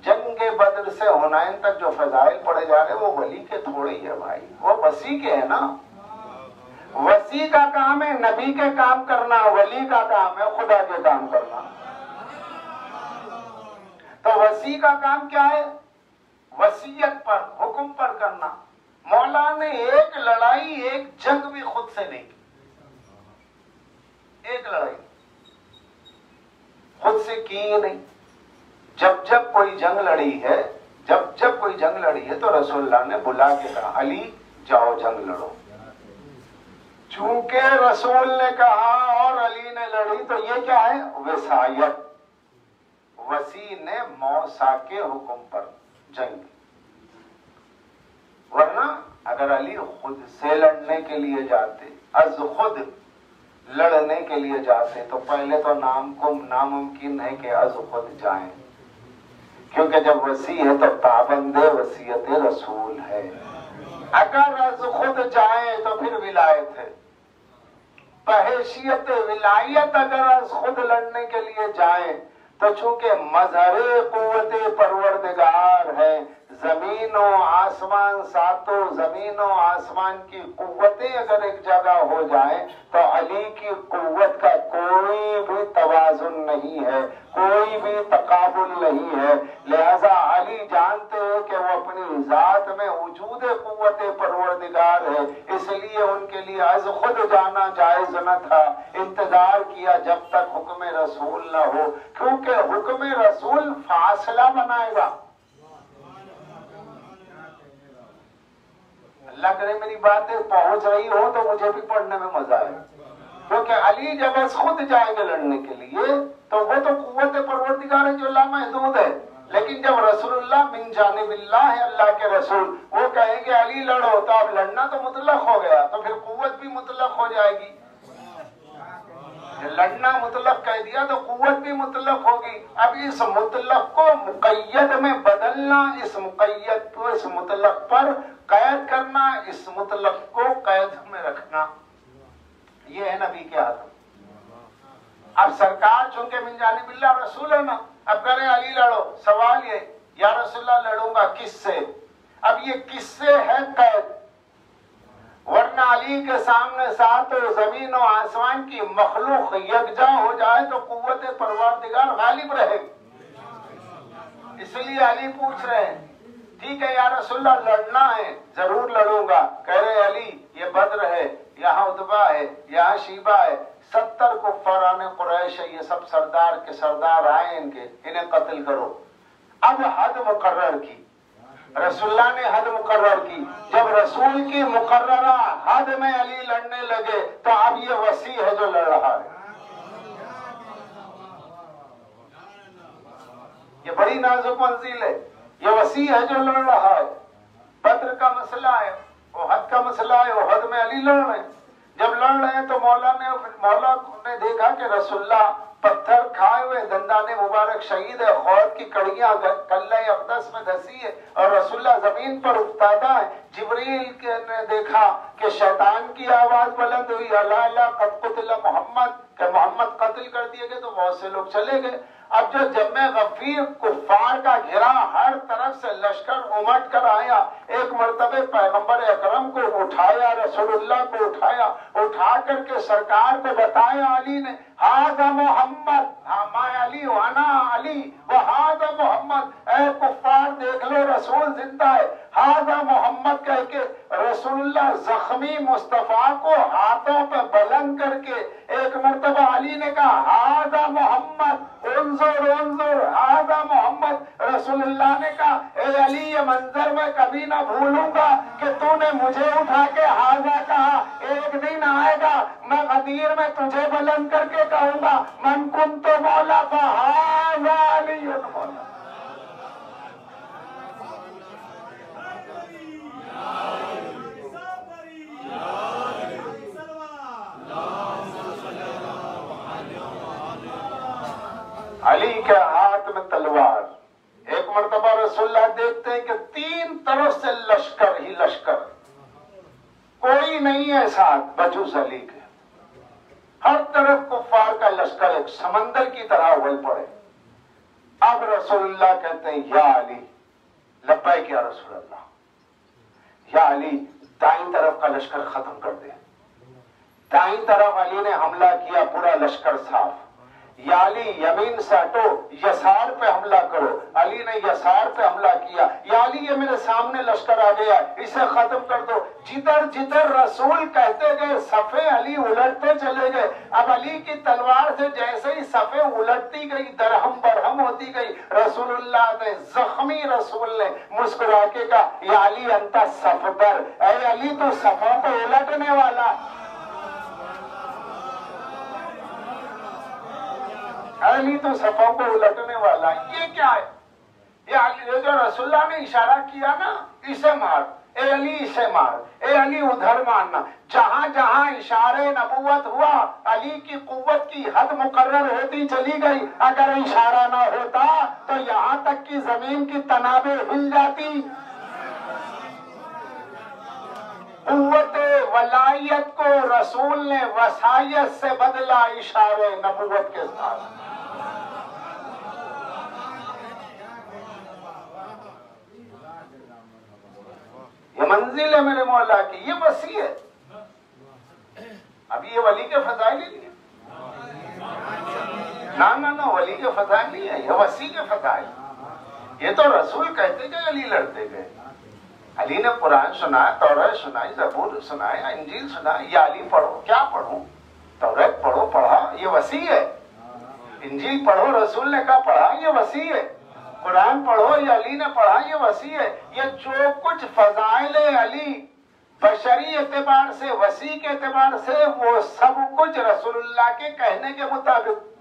جنگ بدر سے حنین تک جو فضائل پڑھے جا رہے ہیں وہ ولی کے تھوڑے ہی ہے بھائی، وہ وسیع کے ہیں نا۔ وسیع کا کام ہے نبی کے کام کرنا، ولی کا کام ہے خدا کے کام کرنا۔ تو وسیع کا کام کیا ہے؟ وصیت پر، حکم پر کرنا۔ مولا نے ایک لڑائی ایک جنگ بھی خود سے نہیں کی، ایک لڑائی خود سے کی ہی نہیں۔ جب کوئی جنگ لڑی ہے، جب کوئی جنگ لڑی ہے تو رسول اللہ نے بلا کے کہا علی جاؤ جنگ لڑو۔ چونکہ رسول نے کہا اور علی نے لڑی تو یہ کیا ہے؟ وصایت۔ وسیع نے موسیٰ کے حکم پر جنگ کی، ورنہ اگر علی خود سے لڑنے کے لیے جاتے، از خود لڑنے کے لیے جاتے تو پہلے تو ناممکن ہے کہ از خود جائیں، کیونکہ جب وصی ہے تو پابند وصیت رسول ہے. اگر از خود جائیں تو پھر ولایت ہے. بحیثیت ولایت اگر از خود لڑنے کے لیے جائیں تو چونکہ مظہر قوت پروردگار ہے، زمین و آسمان، ساتوں زمین و آسمان کی قوتیں اگر ایک جگہ ہو جائیں تو علی کی قوت کا کوئی بھی توازن نہیں ہے، کوئی بھی تقابل نہیں ہے. لہذا علی جانتے ہیں کہ وہ اپنی ذات میں وجود قوت پروردگار ہے، اس لیے ان کے لیے از خود جانا جائز نہ تھا. انتظار کیا جب تک حکم رسول نہ ہو، کیونکہ حکم رسول فاصلہ بنائے گا. اللہ کرے میری باتیں پہنچ رہی ہو تو مجھے بھی پڑھنے میں مزہ آئے. کیونکہ علی جب از خود جائیں گے لڑنے کے لیے تو وہ تو قوت پروردگار ہے جو لامحدود ہے، لیکن جب رسول اللہ من جانب اللہ ہے، اللہ کے رسول، وہ کہیں گے علی لڑو تو اب لڑنا تو مطلق ہو گیا، تو پھر قوت بھی مطلق ہو جائے گی. لڑنا مطلق کہہ دیا تو قوت بھی مطلق ہوگی. اب اس مطلق کو مقید میں بدلنا، اس مقید کو اس مطلق پر قید کرنا، اس مطلق کو قید میں رکھنا، یہ ہے نبی کے ہاتھ. اب سرکار چونکہ من جانب اللہ رسول ہے نا، اب کریں علی لڑو. سوال یہ یا رسول اللہ لڑوں گا کس سے؟ اب یہ کس سے ہے قید، ورنہ علی کے سامنے ساتوں زمین و آسمان کی مخلوق یکجا ہو جائے تو قوت پروردگار غالب رہے. اس لیے علی پوچھ رہے ہیں ٹھیک ہے یا رسول اللہ لڑنا ہے، ضرور لڑوں گا. کہہ رہے علی یہ بدر ہے، یہاں عتبہ ہے، یہاں شیبہ ہے، 70 کفاران قریش ہے، یہ سب سردار کے سردار آئے ان کے، انہیں قتل کرو. اب حد مقرر کی، رسول اللہ نے حد مقرر کی. جب رسول کی مقررہ حد میں علی لڑنے لگے تو اب یہ وصی ہے جو لڑ رہا ہے. یہ بڑی نازک منزل ہے، یہ وصی ہے جو لڑ رہا ہے. بدر کا مسئلہ ہے، احد کا مسئلہ ہے، احد میں علی لڑ رہے ہیں. جب لڑ رہے ہیں تو مولا نے دیکھا کہ رسول اللہ پتھر کھائے ہوئے، دندان مبارک شہید ہے، خود کی کڑیاں کلہ اقدس میں دھسی ہے اور رسول اللہ زمین پر افتادہ ہے. جبریل نے دیکھا کہ شیطان کی آواز بلند ہوئی، اللہ اللہ قد قتل محمد، کہ محمد قتل کر دیے گئے، تو بہت سے لوگ چلے گئے. اب جو جمع غفیر کفار کا گھرا، ہر طرف سے لشکر امٹ کر آیا. ایک مرتبہ پیغمبر اکرم کو اٹھایا، رسول اللہ کو اٹھایا، اٹھا کر کے سرکار کو بتایا علی نے، ہاذا محمد، میں علی وانا علی وہذا محمد. اے کفار دیکھ لو رسول زندہ ہے، ہاذا محمد کہہ کے رسول اللہ زخمی مصطفیٰ کو ہاتھوں پہ بلند کر کے ایک مرتبہ علی نے کہا ہاذا محمد، انظر انظر ہاذا محمد. رسول اللہ نے کہا اے علی یہ منظر میں کبھی نہ بھولوں گا کہ تو نے مجھے اٹھا کے ہاذا کہا. ایک دن آئے گا میں غدیر میں تجھے بلند کر کے کہوں گا من کنت مولا فہذا علی مولا. علی کے ہاتھ میں تلوار. ایک مرتبہ رسول اللہ دیکھتے ہیں کہ 3 طرف سے لشکر ہی لشکر، کوئی نہیں ہے ساتھ بجوز علی کے. ہر طرف کفار کا لشکر ایک سمندر کی طرح اگل پڑے. اب رسول اللہ کہتے ہیں یا علی، لبیک یا رسول اللہ، یا علی دائیں طرف کا لشکر ختم کر دے. دائیں طرف علی نے حملہ کیا، پورا لشکر صاف. یا علی یمین سے ہٹو، یسار پہ حملہ کرو. علی نے یسار پہ حملہ کیا. یا علی یہ میرے سامنے لشکر آ گیا، اسے ختم کر دو. جدھر جدھر رسول کہتے گئے صفیں علی الٹتے چلے گئے. اب علی کی تلوار سے جیسے ہی صفیں الٹتی گئی، درہم برہم ہوتی گئی. رسول اللہ نے زخمی رسول نے مسکرا کے کہا یا علی انت صفدر، اے علی تو صفوں کو الٹنے والا. علی تو صفوں کو الٹنے والا. یہ کیا ہے؟ یہ جو رسول اللہ نے اشارہ کیا نا، اسے مار. اے علی اسے مار، اے علی ادھر مارنا۔ جہاں جہاں اشارے نبوت ہوا علی کی قوت کی حد مقرر ہوتی چلی گئی۔ اگر اشارہ نہ ہوتا تو یہاں تک کہ زمین کی تنابیں ہل جاتی۔ قوت ولایت کو رسول نے وصایت سے بدلا اشارے نبوت کے ساتھ۔ یہ منزل ہے میرے مولا کی، یہ وسیع ہے۔ ابھی یہ ولی کے فضائل ہی نہیں ہے، نہ ولی کے فضائل نہیں ہے، یہ وسیع کے فضائل۔ یہ تو رسول کہتے گئے، علی لڑتے گئے۔ علی نے قرآن سنایا، توریت سنائی، زبور سنایا، انجیل سنایا۔ یہ علی پڑھو، کیا پڑھوں؟ توریت پڑھو، پڑھا، یہ وسیع ہے۔ انجیل پڑھو، رسول نے کہا پڑھا، یہ وسیع ہے۔ قرآن پڑھو، یہ علی نے پڑھا، یہ وسیع ہے۔ یہ جو کچھ فضائل علی بشری اعتبار سے، وسیع کے اعتبار سے، وہ سب کچھ رسول اللہ کے کہنے کے مطابق۔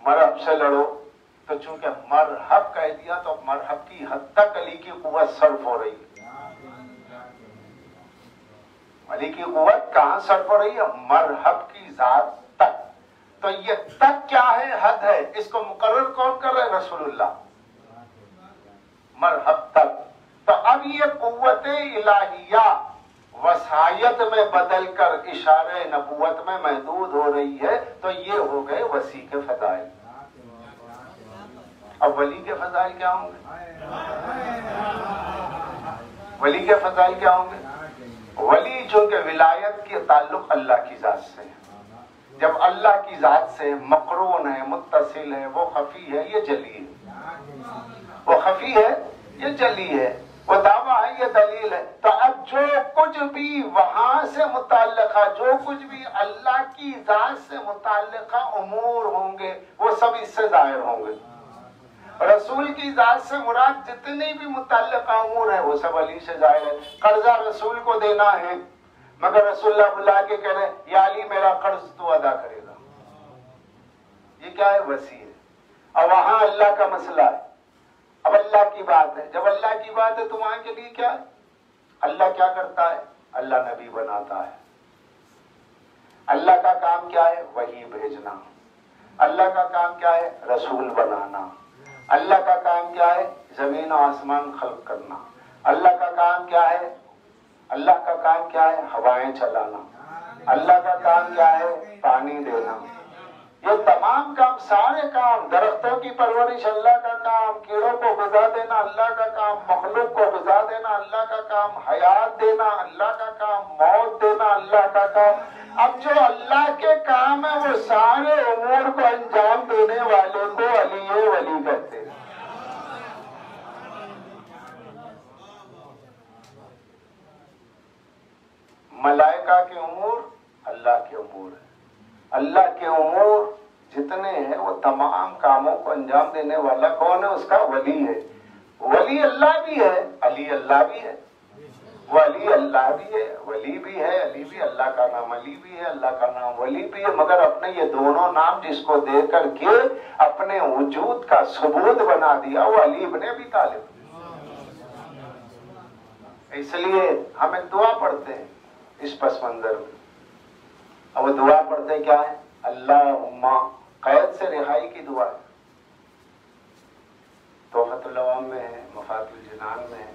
مرحب سے لڑو، تو چونکہ مرحب کہہ دیا تو مرحب کی حد تک علی کی قوت صرف ہو رہی ہے۔ علی کی قوت کہاں صرف ہو رہی ہے؟ مرحب کی ذات تک۔ تو یہ تک کیا ہے؟ حد ہے۔ اس کو مقرر کون کر رہے؟ رسول اللہ۔ مرحب تک۔ تو اب یہ قوت الہیہ وصایت میں بدل کر اشارے نبوت میں محدود ہو رہی ہے، تو یہ ہو گئے وسیع کے فضائل۔ اب ولی کے فضائل کیا ہوں گے؟ ولی کے فضائل کیا ہوں گے؟ ولی چونکہ ولایت کے تعلق اللہ کی ذات سے ہے، جب اللہ کی ذات سے مقرون ہے، متصل ہے، وہ خفی ہے، یہ جلی ہے۔ وہ خفی ہے، یہ جلی ہے۔ وہ دعویٰ ہے، یہ دلیل ہے۔ تو اب جو کچھ بھی وہاں سے متعلقہ، جو کچھ بھی اللہ کی ذات سے متعلقہ امور ہوں گے، وہ سب اس سے ظاہر ہوں گے۔ رسول کی ذات سے مراد جتنی بھی متعلقہ امور ہیں، وہ سب علی سے ظاہر ہے۔ قرضہ رسول کو دینا ہے، مگر رسول اللہ بلا کے کہہ رہے یا علی میرا قرض تو ادا کرے گا۔ یہ کیا ہے؟ وسیع ہے۔ اور وہاں اللہ کا مسئلہ ہے، اب اللہ کی بات ہے۔ جب اللہ کی بات ہے تو وہاں کے لیے کیا ہے؟ اللہ کیا کرتا ہے؟ اللہ نبی بناتا ہے۔ اللہ کا کام کیا ہے؟ وحی بھیجنا۔ اللہ کا کام کیا ہے؟ رسول بنانا۔ اللہ کا کام کیا ہے؟ زمین و آسمان خلق کرنا۔ اللہ کا کام کیا ہے؟ اللہ کا کام کیا ہے؟ ہوائیں چلانا۔ اللہ کا کام کیا ہے؟ پانی دینا۔ یہ تمام کام، سارے کام، درختوں کی پرورش اللہ کا کام، کیڑوں کو غذا دینا اللہ کا کام، مخلوق کو غذا دینا اللہ کا کام، حیات دینا اللہ کا کام، موت دینا اللہ کا کام۔ اب جو اللہ کے کام ہے وہ سارے امور کو انجام دینے والے کو علی ولی کہتے ہیں۔ ملائکہ کے امور اللہ کے امور ہیں۔ اللہ کے امور جتنے ہیں وہ تمام کاموں کو انجام دینے والا کون ہے؟ اس کا ولی ہے۔ ولی اللہ بھی ہے، علی اللہ بھی ہے۔ ولی اللہ بھی ہے، ولی بھی ہے، علی بھی۔ اللہ کا نام علی بھی ہے، اللہ کا نام ولی بھی ہے، مگر اپنے یہ دونوں نام جس کو دے کر کے اپنے وجود کا ثبوت بنا دیا وہ علی ابن ابی طالب۔ اس لیے ہم ایک دعا پڑھتے ہیں اس پس منظر میں، اور وہ دعا پڑھتے کیا ہے؟ اللہم، قید سے رہائی کی دعا ہے، تحفۃ العوام میں ہے، مفاتیح الجنان میں ہے۔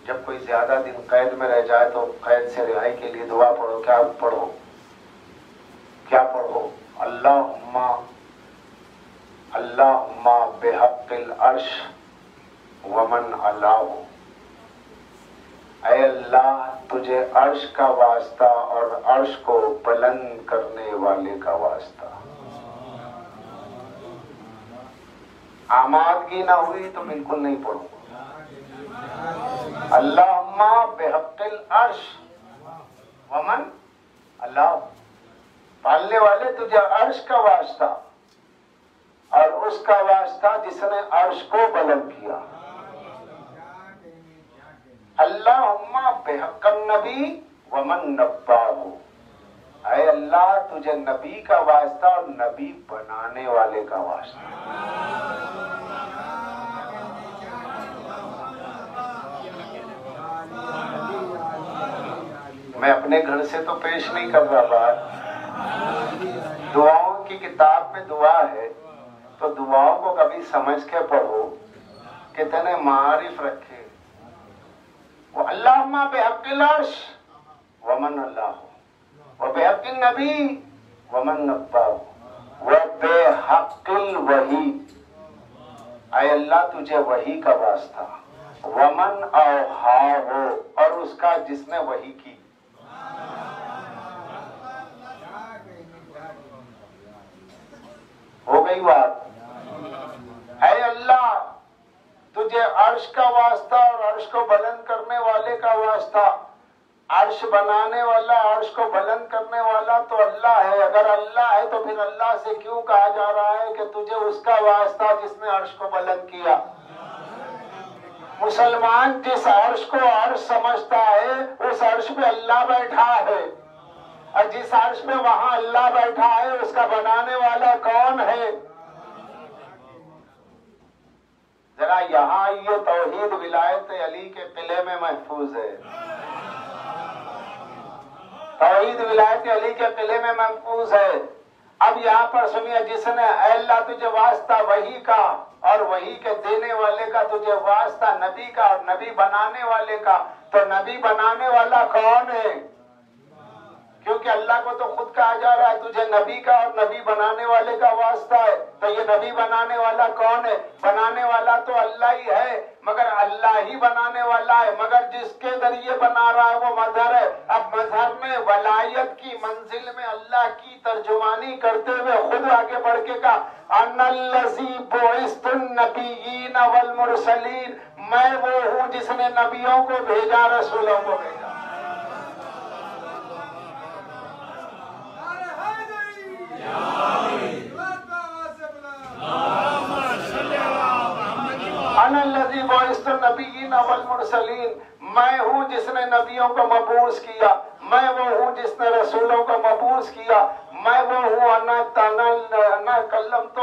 جب کوئی زیادہ دن قید میں رہ جائے تو قید سے رہائی کے لیے دعا پڑھو۔ کیا پڑھو؟ کیا پڑھو؟ اللہم، اللہم بحق العرش ومن علاہ، اے اللہ تجھے عرش کا واسطہ اور عرش کو بلند کرنے والے کا واسطہ۔ آمادگی نہ ہوئی تو بالکل نہیں پڑھوں گا۔ اللہم بحق العرش ومن علاہ، پالنے والے تجھے عرش کا واسطہ اور اس کا واسطہ جس نے عرش کو بلند کیا۔ اللہم بحق النبی ومن نباہ، اے اللہ تجھے نبی کا واسطہ اور نبی بنانے والے کا واسطہ۔ میں اپنے گھر سے تو پیش نہیں کر رہا بات، دعاؤں کی کتاب میں دعا ہے تو دعاؤں کو کبھی سمجھ کے پڑھو، کتنے معارف رکھے، وہ اللہم بحق العرش ومن اللہ وبحق النبی ومن نبہ وبحق الوحی، اے اللہ تجھے وحی کا واسطہ، ومن اوحا ہو اور اس کا جس نے وحی کی، ہو گئی بات، اے اللہ تجھے عرش کا واسطہ اور عرش کو بلند کرنے والے کا واسطہ، عرش بنانے والا، عرش کو بلند کرنے والا تو اللہ ہے، اگر اللہ ہے تو پھر اللہ سے کیوں کہا جا رہا ہے کہ تجھے اس کا واسطہ جس نے عرش کو بلند کیا؟ مسلمان جس عرش کو عرش سمجھتا ہے اس عرش پہ اللہ بیٹھا ہے، اور جس عرش میں وہاں اللہ بیٹھا ہے اس کا بنانے والا کون ہے؟ ذرا یہاں یہ توحید ولایت علی کے قلعے میں محفوظ ہے، توحید ولایت علی کے قلعے میں محفوظ ہے۔ اب یہاں پر سنیے، جس نے اے اللہ تجھے واسطہ وحی کا اور وحی کے دینے والے کا، تجھے واسطہ نبی کا اور نبی بنانے والے کا، تو نبی بنانے والا کون ہے؟ کیونکہ اللہ کو تو خود کہا جا رہا ہے تجھے نبی کا اور نبی بنانے والے کا واسطہ ہے، تو یہ نبی بنانے والا کون ہے؟ بنانے والا تو اللہ ہی ہے، مگر اللہ ہی بنانے والا ہے، مگر جس کے ذریعے بنا رہا ہے وہ مظہر ہے۔ اب مظہر میں ولایت کی منزل میں اللہ کی ترجمانی کرتے ہوئے خود آگے بڑھ کے کہا انا الذی بعثت النبیین والمرسلین، میں وہ ہوں جس نے نبیوں کو بھیجا، رسولوں کو بھیجا۔ انا الذی بعثت النبیین والمرسلین، میں ہوں جس نے نبیوں کو مبعوث کیا، میں وہ ہوں جس نے رسولوں کو مبعوث کیا، میں وہ ہوں انا کلمت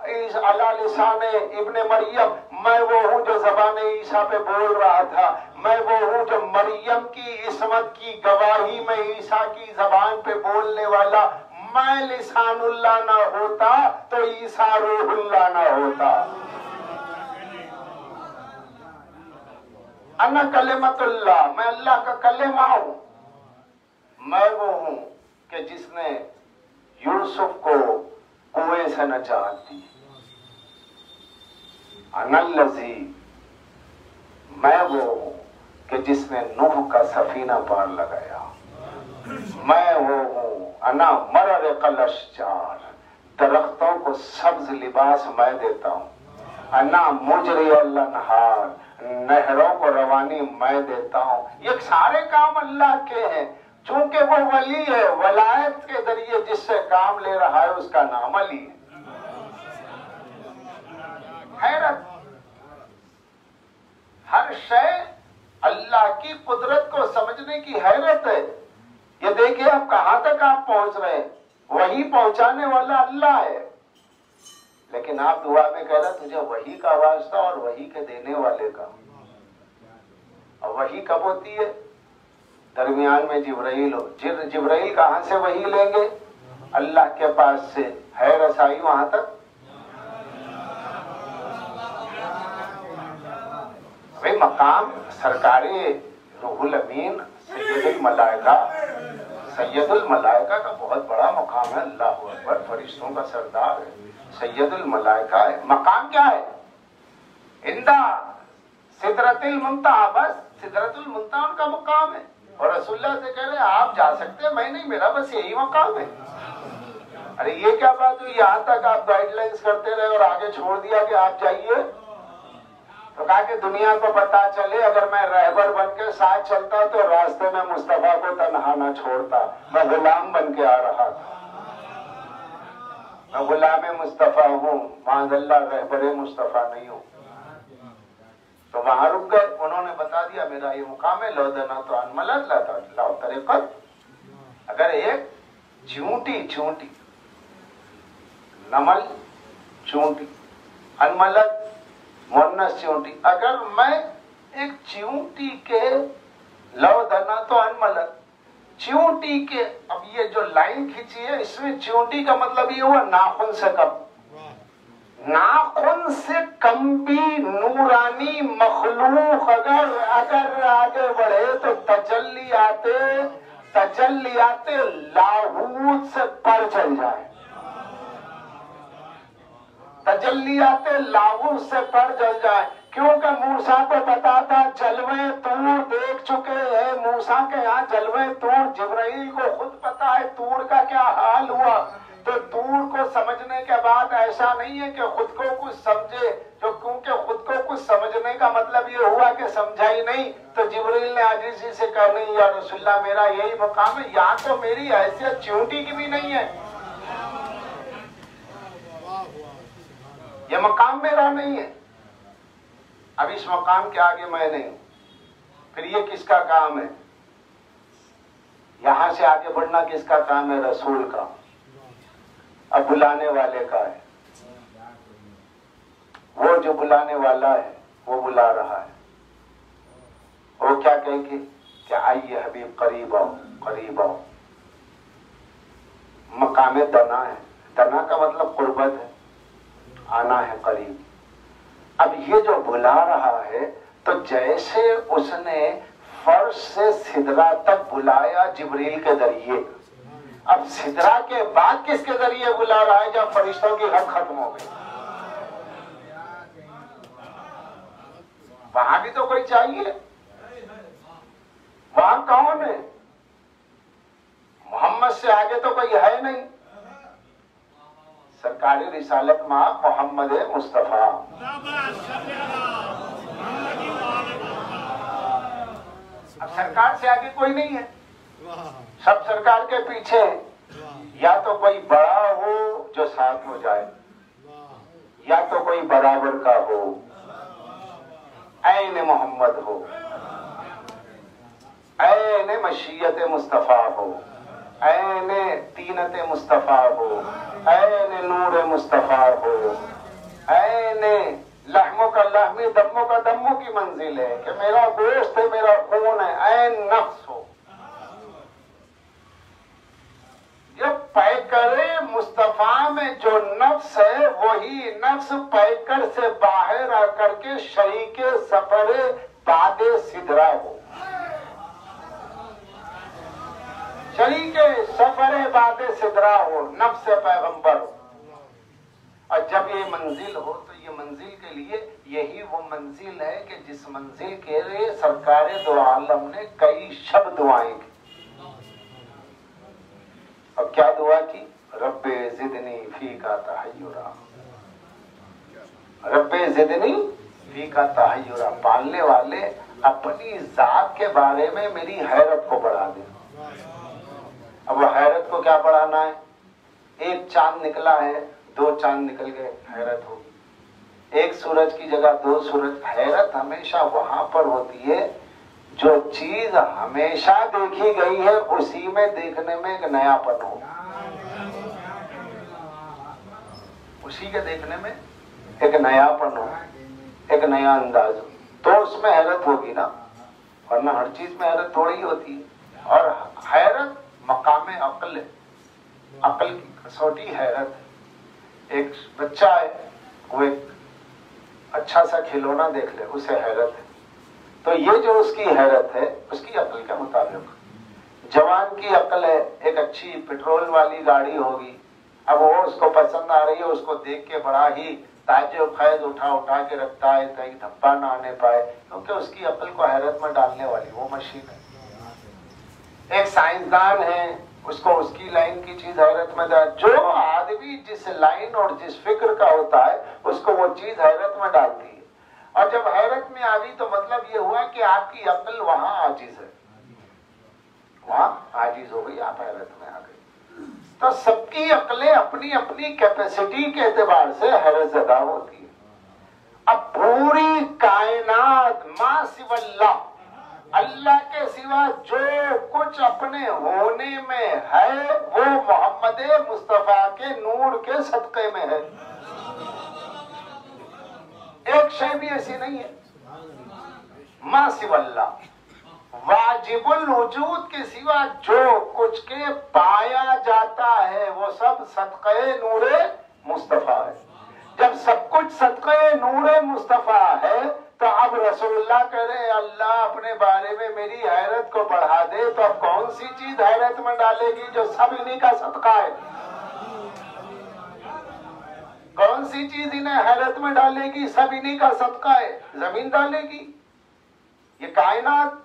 علی لسان ابن مریم، میں وہ ہوں جو زبان عیسیٰ پہ بول رہا تھا، میں وہ ہوں جو مریم کی عصمت کی گواہی میں عیسیٰ کی زبان پہ بولنے والا، میں لسان اللہ نہ ہوتا تو عیسیٰ روح اللہ نہ ہوتا۔ انا کلمت اللہ، میں اللہ کا کلمہ ہوں، میں وہ ہوں کہ جس نے یوسف کو کنویں سے نجات دی۔ انا الذی، میں وہ ہوں کہ جس نے نوح کا سفینہ پار لگایا، میں وہ ہوں انا مررق الاشجار، درختوں کو سبز لباس میں دیتا ہوں، انا مجری الانہار، نہروں کو روانی میں دیتا ہوں۔ یہ سارے کام اللہ کے ہیں، چونکہ وہ ولی ہے، ولایت کے ذریعے جس سے کام لے رہا ہے اس کا نام علی ہے۔ حیرت، ہر شے اللہ کی قدرت کو سمجھنے کی حیرت ہے۔ یہ دیکھیں اب کہاں تک آپ پہنچ رہے ہیں، وہی پہنچانے والا اللہ ہے، لیکن آپ دعا میں کہہ رہے تجھے وحی کا واسطہ اور وحی کے دینے والے کا۔ اور وحی کب ہوتی ہے؟ درمیان میں جبرائیل ہو، جبرائیل کہاں سے وحی لیں گے؟ اللہ کے پاس سے، ہے رسائی وہاں تک؟ بھئی مقام سرکاری روح الامین سید الملائکہ، سید الملائکہ کا بہت بڑا مقام ہے، اللہ اکبر، فرشتوں کا سردار ہے، سید الملائکہ ہے۔ مقام کیا ہے؟ عندہ سدرۃ المنتہی، بس سدرۃ المنتہی ان کا مقام ہے، اور رسول اللہ سے کہہ رہے ہیں آپ جا سکتے ہیں، میں نہیں، میرا بس یہی مقام ہے۔ ارے یہ کیا بات ہوئی، یہاں تک آپ گائیڈ لائنز کرتے رہے اور آگے چھوڑ دیا کہ آپ جائیے؟ تو کہا کہ دنیا کو پتا چلے اگر میں رہبر بن کے ساتھ چلتا تو راستے میں مصطفیٰ کو تنہا نہ چھوڑتا، میں غلام بن کے آ رہا تھا، میں غلام مصطفیٰ ہوں، معاذ اللہ رہبر مصطفیٰ نہیں ہوں۔ تو وہاں رک گئے، انہوں نے بتا دیا میرا یہ مقام ہے، لو دینا تو انملت لا طریقت۔ اگر ایک چونٹی نمل چونٹی، انملت مونس چونٹی، اگر میں ایک چونٹی کے لو دنا تو انملت، چیونٹی کے، اب یہ جو لائن کھینچی ہے اس میں چیونٹی کا مطلب یہ ہوا ناخن سے کم، ناخن سے کم بھی نورانی مخلوق اگر آگے بڑھے تو تجلیات لاہوت سے پر چل جائے، تجلیات لاہوت سے پر چل جائے، کیونکہ موسیٰ کو پتا تھا جلوے طور دیکھ چکے ہیں، موسیٰ کے یہاں جلوے طور، جبرائیل کو خود پتا ہے طور کا کیا حال ہوا، تو طور کو سمجھنے کے بعد ایسا نہیں ہے کہ خود کو کچھ سمجھے، جو کیونکہ خود کو کچھ سمجھنے کا مطلب یہ ہوا کہ سمجھا ہی نہیں، تو جبرائیل نے عاجزی سے کہا نہیں یا رسول اللہ میرا یہی مقام ہے، یہاں تو میری حیثیت چیونٹی کی بھی نہیں ہے، یہ مقام میرا نہیں ہے، اب اس مقام کے آگے میں نہیں ہوں، پھر یہ کس کا کام ہے؟ یہاں سے آگے بڑھنا کس کا کام ہے؟ رسول کا، اب بلانے والے کا ہے، وہ جو بلانے والا ہے وہ بلا رہا ہے، وہ کیا کہے گی کہ آئیے حبیب قریب آؤ، قریب آؤ، مقام دنا ہے، دنا کا مطلب قربت ہے، آنا ہے قریب، اب یہ جو بلا رہا ہے تو جیسے اس نے فرش سے سدرہ تک بلایا جبریل کے ذریعے، اب سدرہ کے بعد کس کے ذریعے بلا رہا ہے جب فرشتوں کی حد ختم ہو گئی؟ وہاں بھی تو کوئی چاہیے، وہاں کون ہے؟ محمد سے آگے تو کوئی ہے نہیں، سرکاری رسالت مآب محمد مصطفیٰ، اب سرکار سے آگے کوئی نہیں ہے، سب سرکار کے پیچھے، یا تو کوئی بڑا ہو جو ساتھ ہو جائے، یا تو کوئی برابر کا ہو، عین محمد ہو، عین مشیت مصطفیٰ ہو، عین تینت مصطفیٰ ہو، عین نور مصطفیٰ ہو، عین لحموں کا لحمی دموں کا دموں کی منزل ہے کہ میرا گوشت ہے میرا خون ہے، عین نفس ہو، یہ پیکر مصطفیٰ میں جو نفس ہے وہی نفس پیکر سے باہر آ کر کے شریک سفر باد سدرہ ہو، شریک سفر باد سدرہ ہو، نفس پیغمبر ہو، اور جب یہ منزل ہو تو یہ منزل کے لیے یہی وہ منزل ہے کہ جس منزل کے لیے سرکار دو عالم نے کئی شب دعائیں کی، اب کیا دعا کی؟ رب زدنی فیکا تحیرا، رب زدنی فیکا تحیرا، پالنے والے اپنی ذات کے بارے میں میری حیرت کو بڑھا دے، اب وہ حیرت کو کیا بڑھانا ہے؟ ایک چاند نکلا ہے، دو چاند نکل گئے، حیرت ہوگی، ایک سورج کی جگہ دو سورج، حیرت ہمیشہ وہاں پر ہوتی ہے جو چیز ہمیشہ دیکھی گئی ہے اسی میں دیکھنے میں ایک نیا پن ہو، اسی کے دیکھنے میں ایک نیا پن ہو، ایک نیا انداز ہو، تو اس میں حیرت ہوگی نا، ورنہ ہر چیز میں حیرت تھوڑی ہوتی ہے، اور حیرت مقام عقل ہے، عقل کی کسوٹی حیرت ہے، ایک بچہ ہے وہ ایک اچھا سا کھلونا دیکھ لے اسے حیرت ہے، تو یہ جو اس کی حیرت ہے اس کی عقل کے مطابق، جوان کی عقل ہے ایک اچھی پیٹرول والی گاڑی ہوگی، اب وہ اس کو پسند آ رہی ہے، اس کو دیکھ کے بڑا ہی تعجب خیز اٹھا کے رکھتا ہے کہیں دھبا نہ آنے پائے، کیونکہ اس کی عقل کو حیرت میں ڈالنے والی وہ مشین ہے، ایک سائنسدان ہے اس کو اس کی لائن کی چیز حیرت میں ڈال، جو آدمی جس لائن اور جس فکر کا ہوتا ہے اس کو وہ چیز حیرت میں ڈالتی ہے، اور جب حیرت میں آ گئی تو مطلب یہ ہوا کہ آپ کی عقل وہاں عاجز ہے، وہاں عاجز ہو گئی، آپ حیرت میں آ گئی، تو سب کی عقلیں اپنی اپنی کیپیسٹی کے اعتبار سے حیرت زدہ ہوتی ہے، اب پوری کائنات ما سوی اللہ، اللہ کے سوا جو کچھ اپنے ہونے میں ہے وہ محمد مصطفیٰ کے نور کے صدقے میں ہے، ایک شے بھی ایسی نہیں ہے، ما سوی اللہ واجب الوجود کے سوا جو کچھ کے پایا جاتا ہے وہ سب صدقہ نور مصطفیٰ ہے۔ جب سب کچھ صدقہ نور مصطفیٰ ہے تو اب رسول اللہ کہہ رہے ہیں اللہ اپنے بارے میں میری حیرت کو بڑھا دے، تو اب کون سی چیز حیرت میں ڈالے گی جو سب انہی کا صدقہ ہے؟ کون سی چیز انہیں حیرت میں ڈالے گی؟ سب انہی کا صدقہ ہے۔ زمین ڈالے گی، یہ کائنات،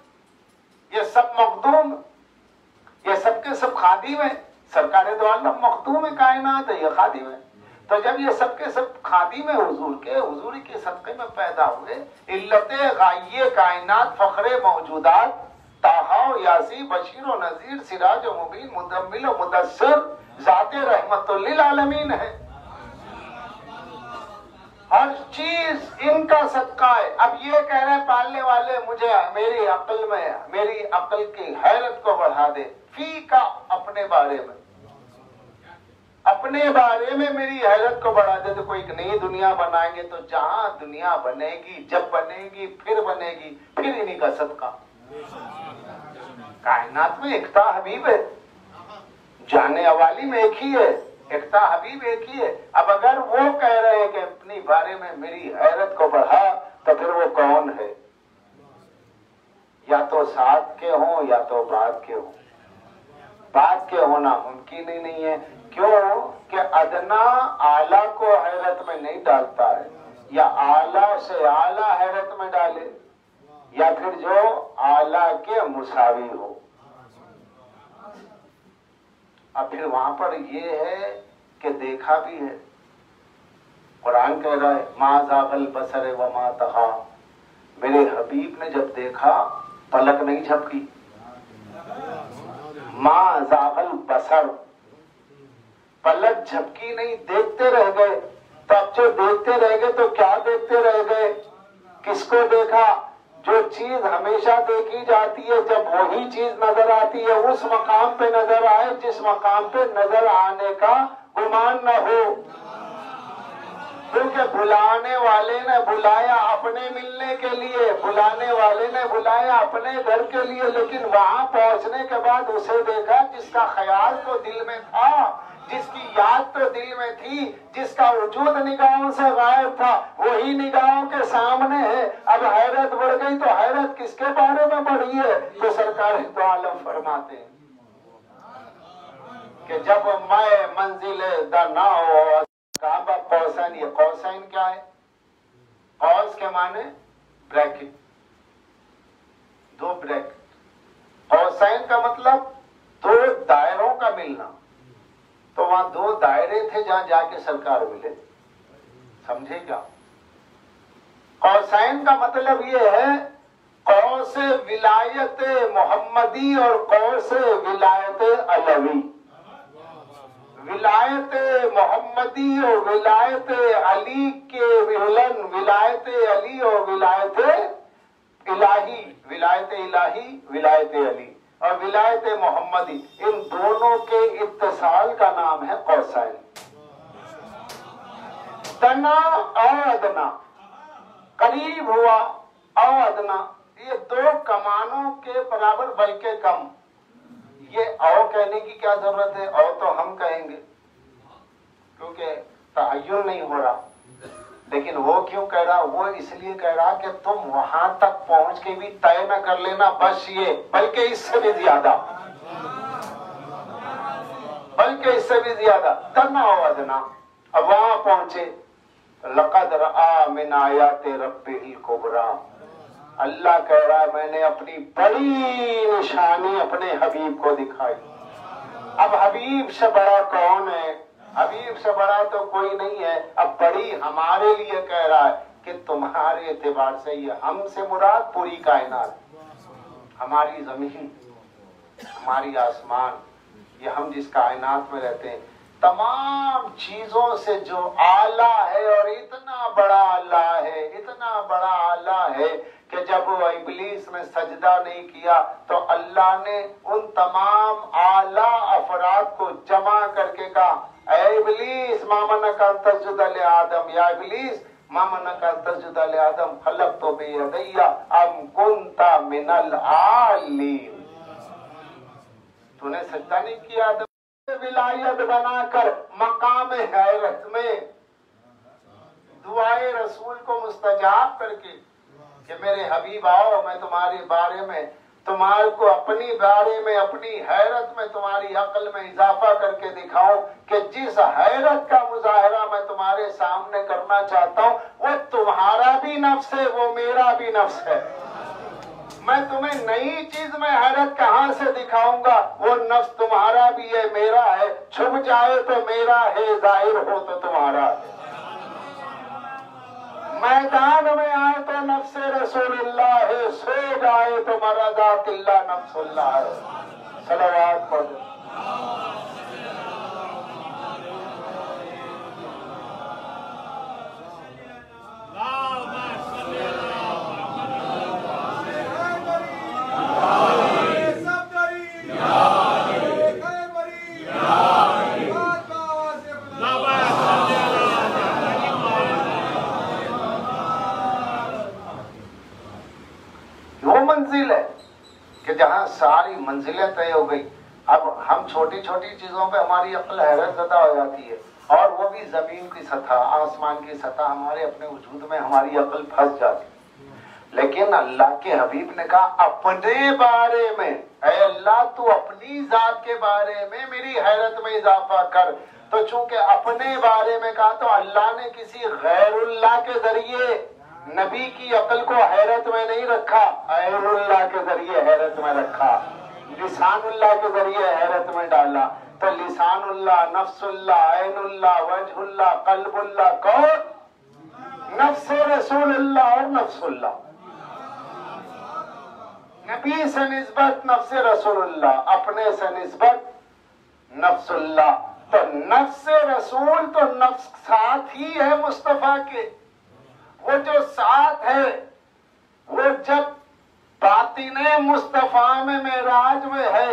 یہ سب مخدوم، یہ سب کے سب خادم ہیں۔ سرکار دو عالم مخدوم ہے، کائنات ہے، یہ خادم ہے۔ تو جب یہ سب کے سب خادم ہیں حضور کے، حضور کے صدقے میں پیدا ہوئے، علت غائیہ کائنات، فخر موجودات، طٰہٰ و یاسین، بشیر و نذیر، سراج و مبین، مدمل و مدثر، ذات رحمت للعالمین ہے۔ ہر چیز ان کا صدقہ ہے۔ اب یہ کہہ رہے پالنے والے مجھے میری عقل کی حیرت کو بڑھا دے، فی کا اپنے بارے میں، اپنے بارے میں میری حیرت کو بڑھا دے۔ تو کوئی ایک نئی دنیا بنائیں گے تو جہاں دنیا بنے گی، جب بنے گی، پھر بنے گی، پھر انہی کا صدقہ۔ کائنات میں ایکتا حبیب ہے، جانے والی میں ایک ہی ہے، ایکتا حبیب ایک ہی ہے۔ اب اگر وہ کہہ رہے ہیں کہ اپنی بارے میں میری حیرت کو بڑھا، تو پھر وہ کون ہے؟ یا تو ساتھ کے ہوں یا تو بعد کے ہوں۔ بعد کے ہونا ممکن ہی نہیں ہے۔ کیوں کہ ادنا اعلیٰ کو حیرت میں نہیں ڈالتا ہے، یا اعلیٰ سے اعلیٰ حیرت میں ڈالے، یا پھر جو اعلیٰ کے مساوی ہو۔ اب پھر وہاں پر یہ ہے کہ دیکھا بھی ہے، قرآن کہہ رہا ہے ما زاغ البصر وما طغیٰ، میرے حبیب نے جب دیکھا پلک نہیں جھپکی۔ ما زاغ البصر، پلک جھپکی نہیں، دیکھتے رہ گئے۔ تو اب جو دیکھتے رہ گئے تو کیا دیکھتے رہ گئے؟ کس کو دیکھا؟ جو چیز ہمیشہ دیکھی جاتی ہے، جب وہی چیز نظر آتی ہے اس مقام پہ نظر آئے جس مقام پہ نظر آنے کا گمان نہ ہو۔ کیونکہ بلانے والے نے بلایا اپنے ملنے کے لیے، بلانے والے نے بلایا اپنے گھر کے لیے، لیکن وہاں پہنچنے کے بعد اسے دیکھا جس کا خیال تو دل میں تھا، جس کی یاد تو دل میں تھی، جس کا وجود نگاہوں سے غائب تھا، وہی نگاہوں کے سامنے ہے۔ اب حیرت بڑھ گئی تو حیرت کس کے بارے میں بڑھی ہے؟ تو سرکار دو عالم فرماتے ہیں کہ جب میں منزل دنا ہو کعبہ قوسین، یہ قوسین کیا ہے؟ قوس کے معنی بریکٹ، دو بریکٹ۔ قوسین کا مطلب دو دائروں کا ملنا۔ تو وہاں دو دائرے تھے جہاں جا کے سرکار ملے، سمجھے کیا؟ قوسین کا مطلب یہ ہے قوس ولایت محمدی اور قوس ولایت علوی۔ ولایت محمدی اور ولایت علی کے ملن، ولایت علی اور ولایت الہی، ولایت الہی، ولایت علی اور ولایت محمدی، ان دونوں کے اتصال کا نام ہے قوسین۔ دنا اور ادنا، قریب ہوا اور ادنا، یہ دو کمانوں کے برابر بلکہ کم۔ یہ او کہنے کی کیا ضرورت ہے؟ او تو ہم کہیں گے کیونکہ تعین نہیں ہو رہا، لیکن وہ کیوں کہہ رہا؟ وہ اس لیے کہہ رہا کہ تم وہاں تک پہنچ کے بھی طے نہ کر لینا بس یہ، بلکہ اس سے بھی زیادہ، بلکہ اس سے بھی زیادہ۔ تنا و ادنا، اب وہاں پہنچے، لقد رأى من آیات ربہ الکبریٰ، اللہ کہہ رہا ہے میں نے اپنی بڑی نشانی اپنے حبیب کو دکھائی۔ اب حبیب سے بڑا کون ہے؟ حبیب سے بڑا تو کوئی نہیں ہے۔ اب بڑی ہمارے لیے کہہ رہا ہے کہ تمہارے اعتبار سے یہ ہم سے مراد پوری کائنات، ہماری زمین، ہماری آسمان، یہ ہم جس کائنات میں رہتے ہیں، تمام چیزوں سے جو اعلیٰ ہے، اور اتنا بڑا اللہ ہے، اتنا بڑا اللہ ہے کہ جب وہ ابلیس نے سجدہ نہیں کیا تو اللہ نے ان تمام اعلیٰ افراد کو جمع کر کے کہا اے ابلیس ما منعک ان تسجد لآدم، یا ابلیس ما منعک ان تسجد لآدم خلقت بیدی ام کنت من العالین، تو نے سجدہ نہیں کیا آدم؟ ولایت بنا کر مقام حیرت میں دعائے رسول کو مستجاب کر کے کہ میرے حبیب آؤ، میں تمہارے بارے میں تمہارے کو اپنی بارے میں اپنی حیرت میں تمہاری عقل میں اضافہ کر کے دکھاؤں کہ جس حیرت کا مظاہرہ میں تمہارے سامنے کرنا چاہتا ہوں وہ تمہارا بھی نفس ہے، وہ میرا بھی نفس ہے۔ میں تمہیں نئی چیز میں حیرت کہاں سے دکھاؤں گا؟ وہ نفس تمہارا بھی ہے، میرا ہے، چھپ جائے تو میرا ہے، ظاہر ہو تو تمہارا ہے۔ میدان میں آئے تو نفس رسول اللہ ہے، سو جائے تو مرضات اللہ نفس اللہ ہے۔ صلوات پڑھو۔ منزل ہے کہ جہاں ساری منزلیں طے ہو گئی، اب ہم چھوٹی چھوٹی چیزوں پہ ہماری عقل حیرت زدہ ہو جاتی ہے، اور وہ بھی زمین کی سطح، آسمان کی سطح، ہمارے اپنے وجود میں ہماری عقل پھنس جاتی ہے۔ لیکن اللہ کے حبیب نے کہا اپنے بارے میں، اے اللہ تو اپنی ذات کے بارے میں میری حیرت میں اضافہ کر۔ تو چونکہ اپنے بارے میں کہا تو اللہ نے کسی غیر اللہ کے ذریعے نبی کی عقل کو حیرت میں نہیں رکھا، غیر اللہ کے ذریعے حیرت میں رکھا، لسان اللہ کے ذریعے حیرت میں ڈالا۔ تو لسان اللہ، نفس اللہ، عین اللہ، وجہ اللہ، قلب اللہ، کون؟ نفس رسول اللہ اور نفس اللہ۔ نبی سے نسبت نفس رسول اللہ، اپنے سے نسبت نفس اللہ۔ تو نفس رسول تو نفس ساتھ ہی ہے مصطفیٰ کے، وہ جو ساتھ ہے وہ جب باطن مصطفیٰ میں معراج میں ہے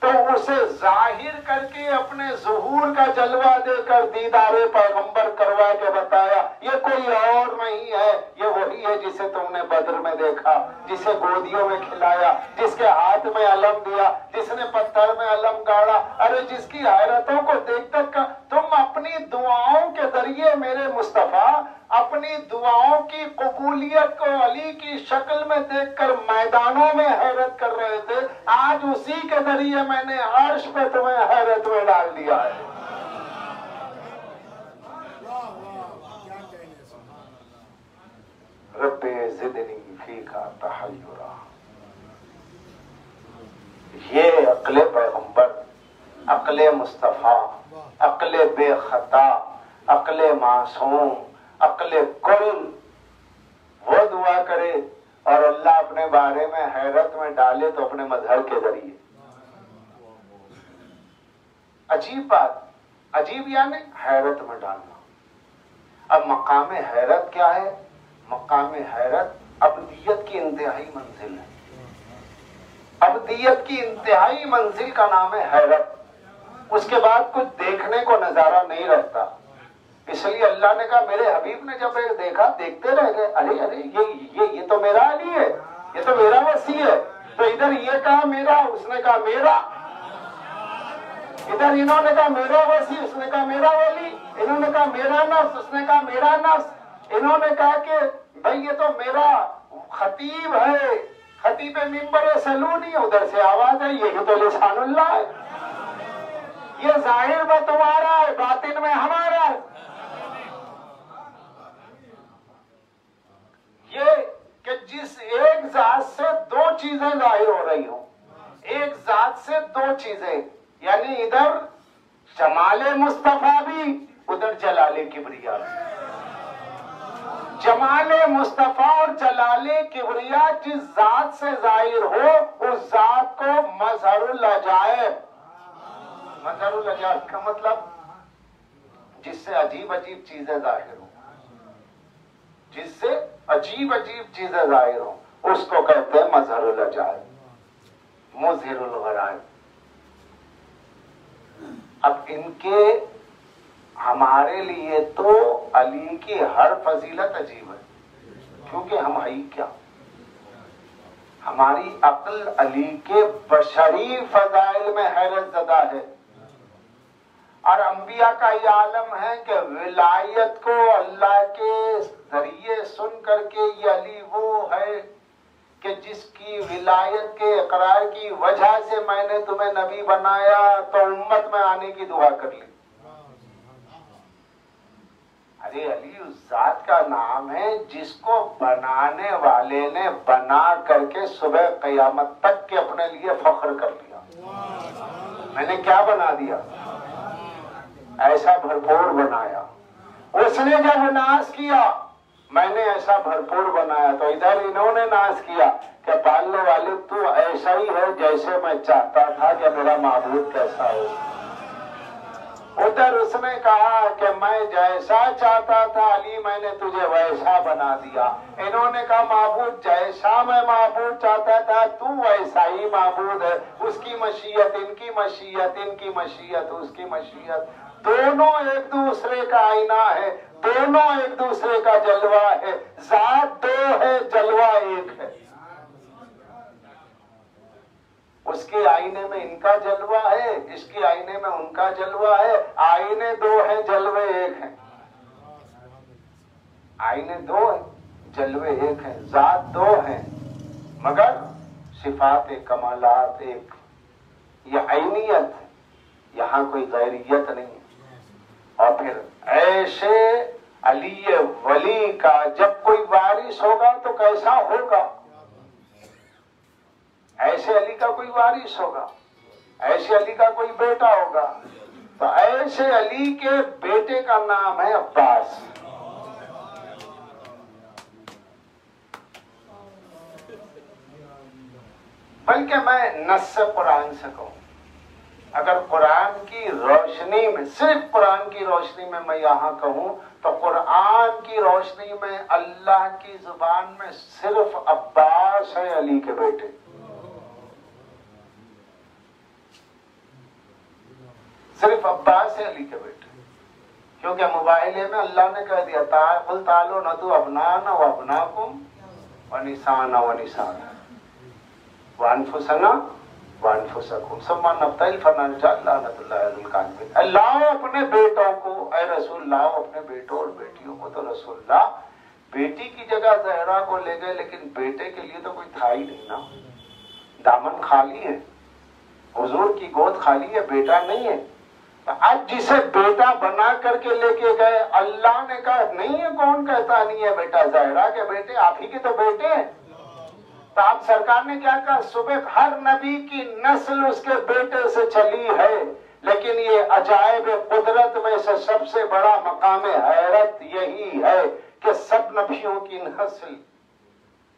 تو اسے ظاہر کر کے اپنے ظہور کا جلوہ دے کر دیدار پیغمبر کروا کے بتایا یہ کوئی اور نہیں ہے، یہ وہی ہے جسے تم نے بدر میں دیکھا، جسے گودیوں میں کھلایا، جس کے ہاتھ میں علم دیا، جس نے پتھر میں علم گاڑا، ارے جس کی حیرتوں کو دیکھ کر تم اپنی دعاؤں کے ذریعے میرے مصطفیٰ اپنی دعاؤں کی قبولیت کو علی کی شکل میں دیکھ کر میدانوں میں حیرت کر رہے تھے، آج اسی کے ذریعے میں نے عرش پہ تمہیں حیرت میں ڈال دیا ہے۔ رب زدنی فیکا تحیرا، یہ عقل پیغمبر، عقل مصطفیٰ، عقل بے خطا، عقل معصوم، عقل کل، وہ دعا کرے اور اللہ اپنے بارے میں حیرت میں ڈالے تو اپنے مظہر کے ذریعے۔ عجیب بات، عجیب یعنی حیرت میں ڈالنا۔ اب مقام حیرت کیا ہے؟ مقام حیرت ابدیت کی انتہائی منزل ہے۔ ابدیت کی انتہائی منزل کا نام ہے حیرت۔ اس کے بعد کچھ دیکھنے کو نظارہ نہیں رہتا، اس لیے اللہ نے کہا میرے حبیب نے جب ایک دیکھا دیکھتے رہ گئے، ارے ارے یہ تو میرا علی ہے، یہ تو میرا وسیع ہے۔ تو ادھر یہ کہا میرا، اس نے کہا میرا، ادھر انہوں نے کہا میرا وسیع، اس نے کہا میرا ولی، انہوں نے کہا میرا نفس، اس نے کہا میرا نفس، انہوں نے کہا کہ بھئی یہ تو میرا خطیب ہے، خطیب منبر سلونی، ادھر سے آواز ہے یہ تو لسان اللہ ہے، یہ ظاہر میں تمہارا ہے، باطن میں ہمارا ہے۔ یہ کہ جس ایک ذات سے دو چیزیں ظاہر ہو رہی ہوں، ایک ذات سے دو چیزیں، یعنی ادھر جمال مصطفیٰ بھی، ادھر جلال کبریا بھی۔ جمال مصطفیٰ اور جلال کبریا جس ذات سے ظاہر ہو اس ذات کو مظہر العجائب، مظہر العجائب کا مطلب جس سے عجیب عجیب چیزیں ظاہر ہوں، جس سے عجیب عجیب چیزیں ظاہر ہوں، اس کو کہتے ہیں مظہر العجائب، مظہر الغرائب۔ اب ان کے ہمارے لیے تو علی کی ہر فضیلت عجیب ہے، کیونکہ ہم ہی کیا، ہماری عقل علی کے بشری فضائل میں حیرت زدہ ہے۔ اور انبیاء کا یہ عالم ہے کہ ولایت کو اللہ کے ذریعے سن کر کے یہ علی وہ ہے کہ جس کی ولایت کے اقرار کی وجہ سے میں نے تمہیں نبی بنایا تو امت میں آنے کی دعا کر لی۔ ارے علی اس ذات کا نام ہے جس کو بنانے والے نے بنا کر کے صبح قیامت تک کے اپنے لیے فخر کر لیا۔ میں نے کیا بنا دیا؟ ایسا بھرپور بنایا۔ اس نے جب ناز کیا میں نے ایسا بھرپور بنایا، تو ادھر انہوں نے ناز کیا کہ پالنے والے تو ایسا ہی ہے جیسے میں چاہتا تھا کہ میرا معبود کیسا ہو۔ ادھر اس نے کہا کہ میں جیسا چاہتا تھا علی میں نے تجھے ویسا بنا دیا۔ انہوں نے کہا معبود جیسا میں معبود چاہتا تھا تو ویسا ہی معبود ہے۔ اس کی مشیت ان کی مشیت، ان کی مشیت اس کی مشیت، دونوں ایک دوسرے کا آئینہ ہے، دونوں ایک دوسرے کا جلوہ ہے۔ ذات دو ہے جلوہ ایک ہے۔ اس کے آئینے میں ان کا جلوہ ہے، اس کے آئینے میں ان کا جلوہ ہے۔ آئینے دو ہیں جلوے ایک ہیں، آئینے دو ہیں جلوے ایک ہیں، ذات دو ہیں مگر صفات کمالات ایک۔ یہ عینیت ہے، یہاں کوئی غیریت نہیں ہے۔ اور پھر ایسے علی ولی کا جب کوئی وارث ہوگا تو کیسا ہوگا؟ ایسے علی کا کوئی وارث ہوگا، ایسے علی کا کوئی بیٹا ہوگا، تو ایسے علی کے بیٹے کا نام ہے عباس۔ بلکہ میں نص قرآن سے کہوں، اگر قرآن کی روشنی میں، صرف قرآن کی روشنی میں میں یہاں کہوں تو قرآن کی روشنی میں اللہ کی زبان میں صرف عباس ہے علی کے بیٹے۔ صرف عباس ہے علی کے بیٹے، کیونکہ مباہلے میں اللہ نے کہہ دیا قل تعالوا ندعو ابناءنا وابناءکم ونساءنا ونساءکم وانفسنا وانفسکم ثم نبتہل فنجعل لعنۃ اللہ علی الکاذبین۔ اللہ اپنے بیٹوں کو، اے رسول اللہ اپنے بیٹوں اور بیٹیوں کو، تو رسول اللہ بیٹی کی جگہ زہرا کو لے گئے، لیکن بیٹے کے لیے تو کوئی تھا ہی نہیں نا، دامن خالی ہے، حضور کی گود خالی ہے، بیٹا نہیں ہے۔ آج جسے بیٹا بنا کر کے لے کے گئے، اللہ نے کہا نہیں ہے، کون کہتا نہیں ہے بیٹا؟ زہرا کے بیٹے آپ ہی کے تو بیٹے ہیں۔ تو آپ سرکار نے کیا کہا؟ صبح ہر نبی کی نسل اس کے بیٹے سے چلی ہے، لیکن یہ عجائب قدرت میں سے سب سے بڑا مقام حیرت یہی ہے کہ سب نبیوں کی نسل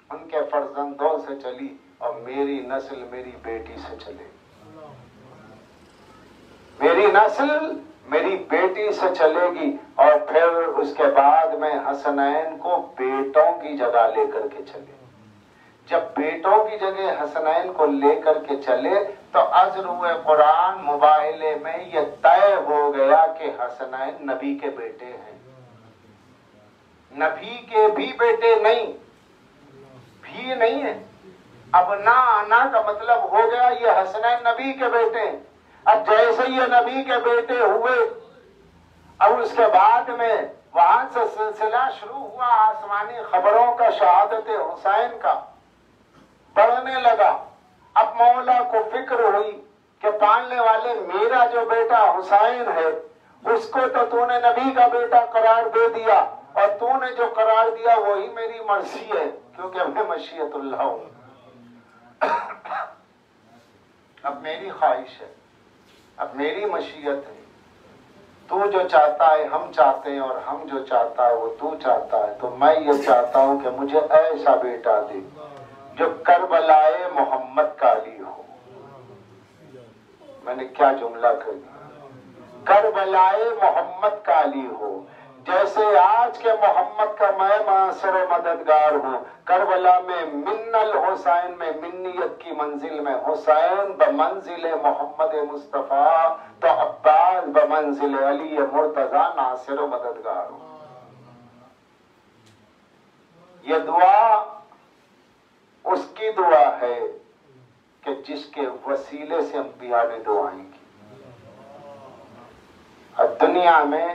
ان کے فرزندوں سے چلی اور میری نسل میری بیٹی سے چلے۔ میری نسل میری بیٹی سے چلے گی، اور پھر اس کے بعد میں حسنین کو بیٹوں کی جگہ لے کر کے چلے۔ جب بیٹوں کی جگہ حسنین کو لے کر کے چلے تو از روئے قرآن مباہلے میں یہ طے ہو گیا کہ حسنین نبی کے بیٹے ہیں۔ نبی کے بھی بیٹے نہیں، بھی نہیں ہے، ابنا آنا کا مطلب ہو گیا یہ حسنین نبی کے بیٹے ہیں۔ اب جیسے یہ نبی کے بیٹے ہوئے، اب اس کے بعد میں وہاں سے سلسلہ شروع ہوا آسمانی خبروں کا، شہادت حسین کا بڑھنے لگا۔ اب مولا کو فکر ہوئی کہ پالنے والے میرا جو بیٹا حسین ہے اس کو تو نے نبی کا بیٹا قرار دے دیا، اور تو نے جو قرار دیا وہی میری مرضی ہے، کیونکہ میں مشیت اللہ ہوں۔ اب میری خواہش ہے، اب میری مشیت ہے، تو جو چاہتا ہے ہم چاہتے ہیں، اور ہم جو چاہتا ہے وہ تو چاہتا ہے۔ تو میں یہ چاہتا ہوں کہ مجھے ایسا بیٹا دے جو کربلائے محمد کا علی ہو۔ میں نے کیا جملہ کر دیا؟ کربلائے محمد کا علی ہو، جیسے آج کے محمد کا میں معاصر و مددگار ہوں، کربلا میں من الحسین میں منیت کی منزل میں حسین بمنزل محمد مصطفیٰ تو عباس بمنزل علی مرتضیٰ ناصر و مددگار ہوں۔ یہ دعا اس کی دعا ہے کہ جس کے وسیلے سے انبیاء نے دعائیں کی۔ اور دنیا میں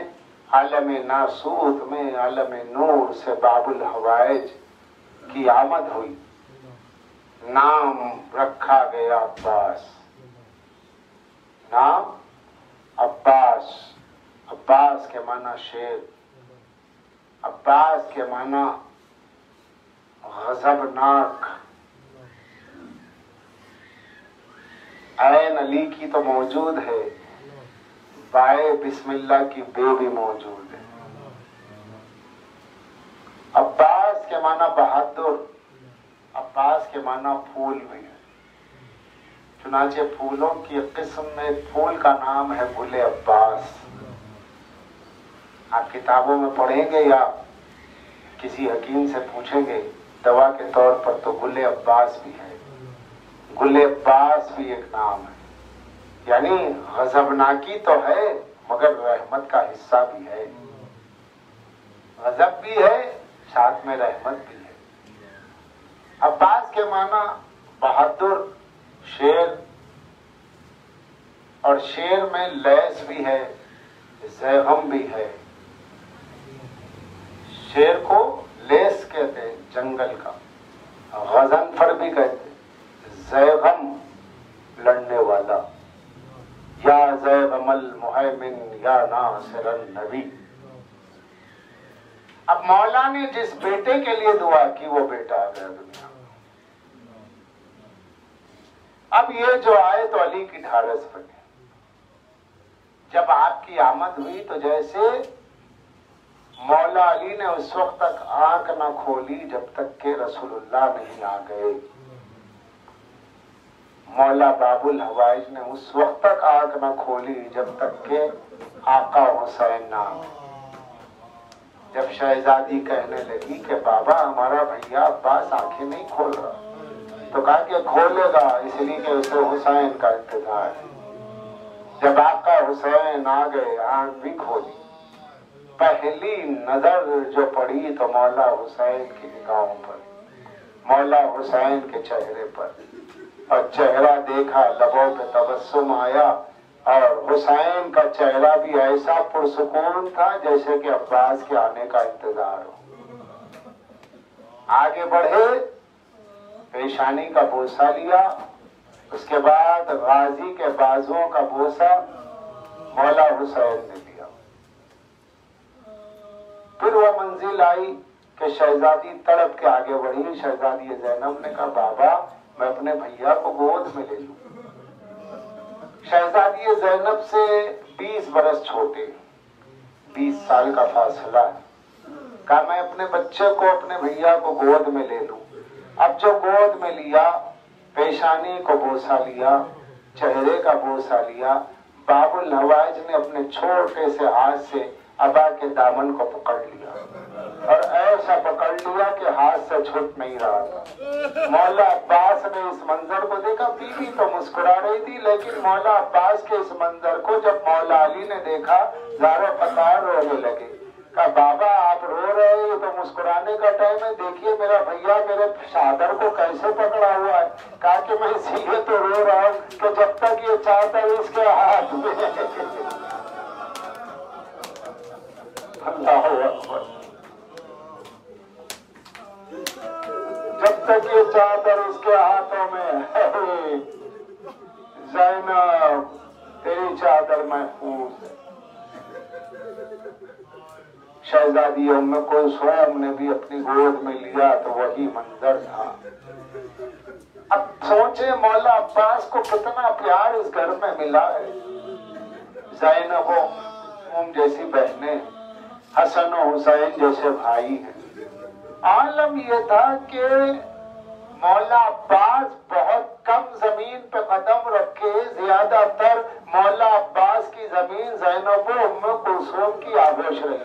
عالم ناسوت میں عالم نور سے باب الحوائج کی آمد ہوئی، نام رکھا گیا عباس، نام عباس۔ عباس کے معنی شیر، عباس کے معنی غضبناک۔ عین علی کی تو موجود ہے، بائے بسم اللہ کی بے بھی موجود ہے۔ عباس کے معنی بہادر، عباس کے معنی پھول بھی ہے۔ چنانچہ پھولوں کی قسم میں پھول کا نام ہے گل عباس۔ آپ کتابوں میں پڑھیں گے یا کسی حکیم سے پوچھیں گے، دوا کے طور پر تو گل عباس بھی ہے۔ گل عباس بھی ایک نام ہے، یعنی غضبناکی تو ہے مگر رحمت کا حصہ بھی ہے، غضب بھی ہے ساتھ میں رحمت بھی ہے۔ عباس کے معنی بہادر، شیر، اور شیر میں لیس بھی ہے، زیغم بھی ہے۔ شیر کو لیس کہتے ہیں جنگل کا، غضنفر بھی کہتے ہیں، زیغم لڑنے والا، یا زیغم المہیمن یا ناصر النبی۔ اب مولا نے جس بیٹے کے لیے دعا کی وہ بیٹا آ گیا دنیا میں۔ اب یہ جو آئے تو علی کی ڈھارس بنے۔ جب آپ کی آمد ہوئی تو جیسے مولا علی نے اس وقت تک آنکھ نہ کھولی جب تک کہ رسول اللہ نہیں آ گئے، مولا باب الحوائج نے اس وقت تک آنکھ نہ کھولی جب تک کہ آقا حسین نہ آ گئے۔ جب شہزادی کہنے لگی کہ بابا ہمارا بھیا عباس آنکھیں نہیں کھول رہا، تو کہا کہ کھولے گا، اس لیے کہ اسے حسین کا انتظار ہے۔ جب آقا حسین آ گئے آنکھ بھی کھولی، پہلی نظر جو پڑی تو مولا حسین کی نگاہوں پر، مولا حسین کے چہرے پر، اور چہرہ دیکھا، لبوں پہ تبسم آیا، اور حسین کا چہرہ بھی ایسا پرسکون تھا جیسے کہ عباس کے آنے کا انتظار ہو۔ آگے بڑھے، پیشانی کا بوسہ لیا، اس کے بعد غازی کے بازوؤں کا بوسہ مولا حسین نے لیا۔ پھر وہ منزل آئی کہ شہزادی تڑپ کے آگے بڑھی۔ شہزادی زینب نے کہا بابا میں اپنے بھیا کو گود میں لے لوں۔ شہزادی زینب سے 20 برس چھوٹے، 20 سال کا فاصلہ ہے۔ کہا میں اپنے بچے کو، اپنے بھیا کو گود میں لے لوں۔ اب جو گود میں لیا، پیشانی کو بوسہ لیا، چہرے کا بوسہ لیا، باب الحوائج نے اپنے چھوٹے سے ہاتھ سے ابا کے دامن کو پکڑ لیا، اور ایسا پکڑ لیا کہ ہاتھ سے چھوٹ نہیں رہا تھا۔ مولا عباس نے اس منظر کو دیکھا، بیوی تو مسکرا رہی تھی، لیکن مولا عباس کے اس منظر کو جب مولا علی نے دیکھا زارو پتار رونے لگے۔ کہا بابا آپ رو رہے ہیں، یہ تو مسکرانے کا ٹائم ہے، دیکھیے میرا بھیا میرے چادر کو کیسے پکڑا ہوا ہے۔ کہا کہ میں اسی لیے تو رو رہا ہوں کہ جب تک یہ چادر اس کے ہاتھ میں اللہ اکبر، جب تک یہ چادر اس کے ہاتھوں میں ہے، زینب تیری چادر محفوظ ہے۔ شہزادی ام کلثوم نے بھی اپنی گود میں لیا تو وہی منظر تھا۔ اب سوچے مولا عباس کو کتنا پیار اس گھر میں ملا ہے۔ زینب و ام جیسی بہنیں، حسن و حسین جیسے بھائی ہیں۔ عالم یہ تھا کہ مولا عباس بہت کم زمین پہ قدم رکھے، زیادہ تر مولا عباس کی زمین زینب و ام کلثوم کی آغوش رہی۔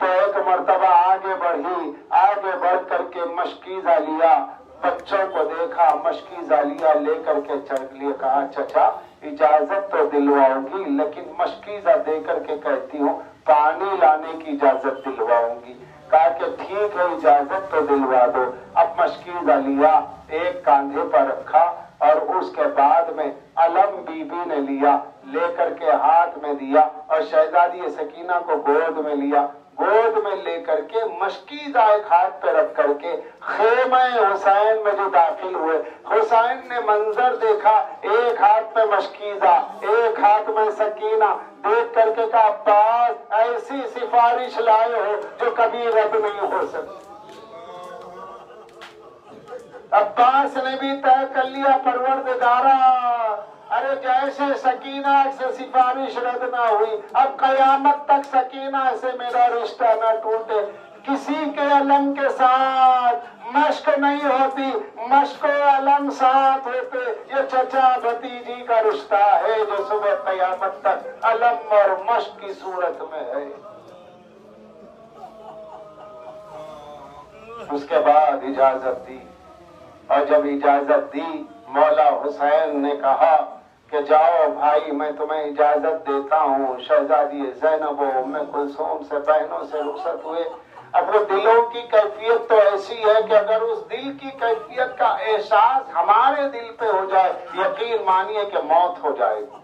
تو ایک مرتبہ آگے بڑھی، آگے بڑھ کر کے مشکیزہ لیا، بچوں کو دیکھا، مشکیزہ لیا، لے کر کے چل لیے، کہا چچا اجازت تو دلواؤں گی لیکن مشکیزہ دے کر کے کہتی ہوں پانی لانے کی اجازت دلواؤں گی۔ کہا کہ ٹھیک ہے اجازت تو دلوا دو۔ اب مشکیزہ لیا، ایک کاندھے پر رکھا اور اس کے بعد میں علم بی بی نے لیا، لے کر کے ہاتھ میں دیا اور شہزادی سکینہ کو گود میں لیا، گود میں لے کر کے مشکیزہ ایک ہاتھ پہ رکھ کر کے خیمہ حسین میں جو داخل ہوئے، حسین نے منظر دیکھا، ایک ہاتھ پہ مشکیزہ، ایک ہاتھ میں سکینہ، دیکھ کر کے کہا عباس ایسی سفارش لائے ہو جو کبھی رد نہیں ہو سکتی۔ عباس نے بھی طے کر لیا پروردگارا، ارے جیسے سکینہ سے سفارش رد نہ ہوئی، اب قیامت تک سکینہ سے میرا رشتہ نہ ٹوٹے۔ کسی کے علم کے ساتھ مشق نہیں ہوتی، مشق و علم ساتھ ہوتے، یہ چچا بھتیجی کا رشتہ ہے جو صبح قیامت تک علم اور مشق کی صورت میں ہے۔ اس کے بعد اجازت دی، اور جب اجازت دی مولا حسین نے کہا کہ جاؤ بھائی میں تمہیں اجازت دیتا ہوں۔ شہزادی زینب و ام کلثوم سے بہنوں سے رخصت ہوئے۔ اب وہ دلوں کی کیفیت تو ایسی ہے کہ اگر اس دل کی کیفیت کا احساس ہمارے دل پہ ہو جائے، یقین مانیے کہ موت ہو جائے گی۔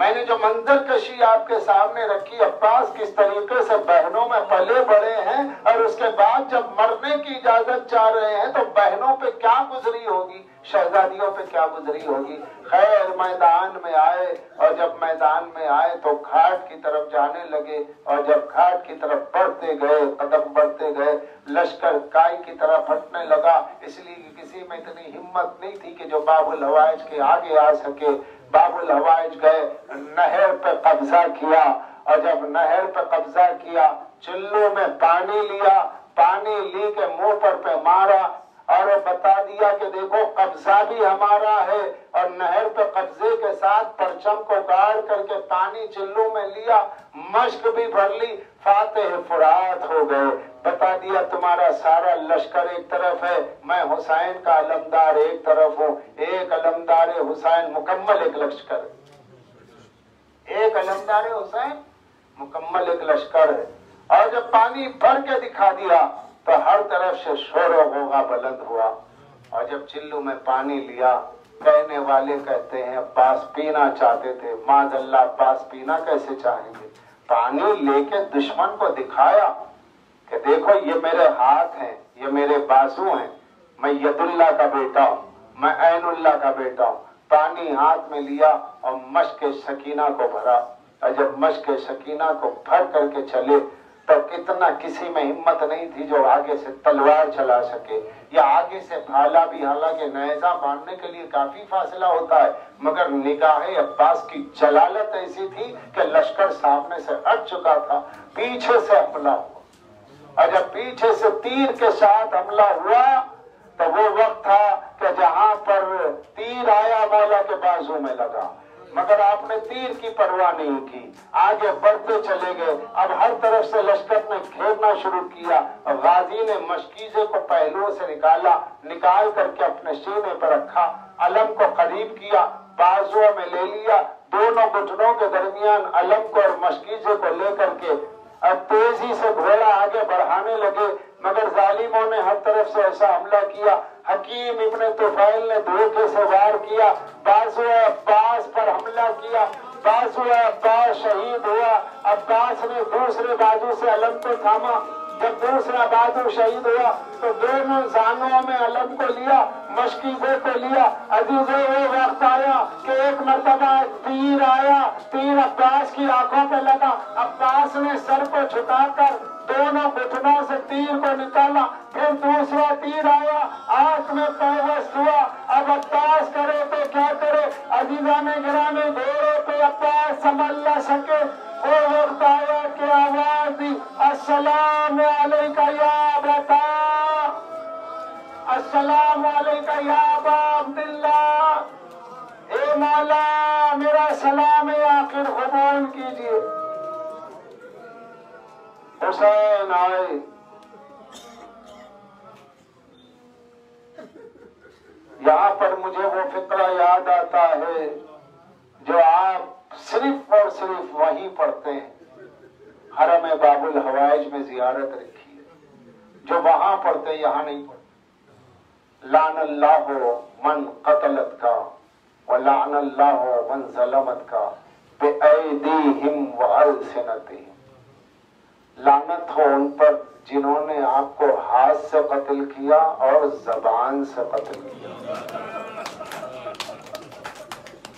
میں نے جو منظر کشی آپ کے سامنے رکھی، عباس کس طریقے سے بہنوں میں پلے بڑے ہیں اور اس کے بعد جب مرنے کی اجازت چاہ رہے ہیں تو بہنوں پہ کیا گزری ہوگی، شہزادیوں پہ کیا گزری ہوگی۔ خیر میدان میں آئے، اور جب میدان میں آئے تو گھاٹ کی طرف جانے لگے، اور جب گھاٹ کی طرف بڑھتے گئے، قدم بڑھتے گئے، لشکر کائی کی طرف ہٹنے لگا، اس لیے کہ کسی میں اتنی ہمت نہیں تھی کہ جو باب الحوائج کے آگے آ سکے۔ باب الحوائج گئے، نہر پہ قبضہ کیا، اور جب نہر پہ قبضہ کیا چلو میں پانی لیا، پانی لی کے منہ پہ مارا اور بتا دیا کہ دیکھو قبضہ بھی ہمارا ہے، اور نہر پہ قبضے کے ساتھ پرچم کو گاڑ کر کے پانی چلو میں لیا، مشک بھی بھر لی، فاتح فرات ہو گئے۔ بتا دیا تمہارا سارا لشکر ایک طرف ہے، میں حسین کا علمدار ایک طرف ہوں، ایک علمدار حسین مکمل ایک لشکر ہے، ایک علمدار حسین مکمل ایک لشکر ہے۔ اور جب پانی بھر کے دکھا دیا تو ہر طرف سے شور و غوغا بلند ہوا، اور جب چلو میں پانی لیا، کہنے والے کہتے ہیں عباس پینا چاہتے تھے، معاذ اللہ عباس پینا کیسے چاہیں گے، پانی لے کے دشمن کو دکھایا کہ دیکھو یہ میرے ہاتھ ہیں، یہ میرے بازو ہیں، میں ید اللہ کا بیٹا ہوں، میں عین اللہ کا بیٹا ہوں۔ پانی ہاتھ میں لیا اور مشک سکینہ کو بھرا، اور جب مشک سکینہ کو بھر کر کے چلے تو کتنا کسی میں ہمت نہیں تھی جو آگے سے تلوار چلا سکے، یا آگے سے بھالا بھی، حالانکہ نیزہ باندھنے کے لیے کافی فاصلہ ہوتا ہے، مگر نگاہ عباس کی جلالت ایسی تھی کہ لشکر سامنے سے ہٹ چکا تھا، پیچھے سے حملہ ہوا، اور جب پیچھے سے تیر کے ساتھ حملہ ہوا تو وہ وقت تھا کہ جہاں پر تیر آیا مولا کے بازو میں لگا، مگر آپ نے تیر کی پرواہ نہیں کی، آگے بڑھتے چلے گئے۔ اب ہر طرف سے لشکر نے گھیرنا شروع کیا، غازی نے مشکیزے کو پہلوؤں سے نکالا، نکال کر کے اپنے سینے پر رکھا، علم کو قریب کیا، بازو میں لے لیا، دونوں گھٹنوں کے درمیان علم کو اور مشکیزے کو لے کر کے اب تیزی سے گھوڑا آگے بڑھانے لگے، مگر ظالموں نے ہر طرف سے ایسا حملہ کیا۔ حکیم ابن طفیل نے دھوکے سے وار کیا، بازو عباس پر حملہ کیا، بازو عباس شہید ہوا۔ عباس نے دوسرے بازو سے علم کو تھاما، جب دوسرا بازو شہید ہوا تو دونوں زانوں میں علم کو لیا، مشکیزے کو لیا۔ عزیزو وہ وقت آیا کہ ایک مرتبہ تیر آیا، تیر عباس کی آنکھوں پہ لگا، عباس نے سر کو جھکا کر دونوں گھٹنوں سے تیر کو نکالا، پھر دوسرا تیر آیا، آنکھ میں پیوست ہوا۔ اب عباس کرے تو کیا کرے، عزیزان گرامی گھوڑے پہ عباس سنبھل نہ سکے۔ وہ وقت آیا کہ آواز دی، السلام علیکہ یا ابا، السلام علیکہ یا ابا عبداللہ، اے مولا میرا سلام آخر قبول کیجئے۔ ایمان آئے. یہاں پر مجھے وہ فقرہ یاد آتا ہے جو آپ صرف اور صرف وہیں پڑھتے ہیں. حرم باب الحوائج میں زیارت رکھی ہے، جو وہاں پڑھتے یہاں نہیں پڑھتے. لعن اللہ من قتلت کا ولعن اللہ من ظلمت کا بأیدیہم وألسنتہم. لعنت ہو ان پر جنہوں نے آپ کو ہاتھ سے قتل کیا اور زبان سے قتل کیا.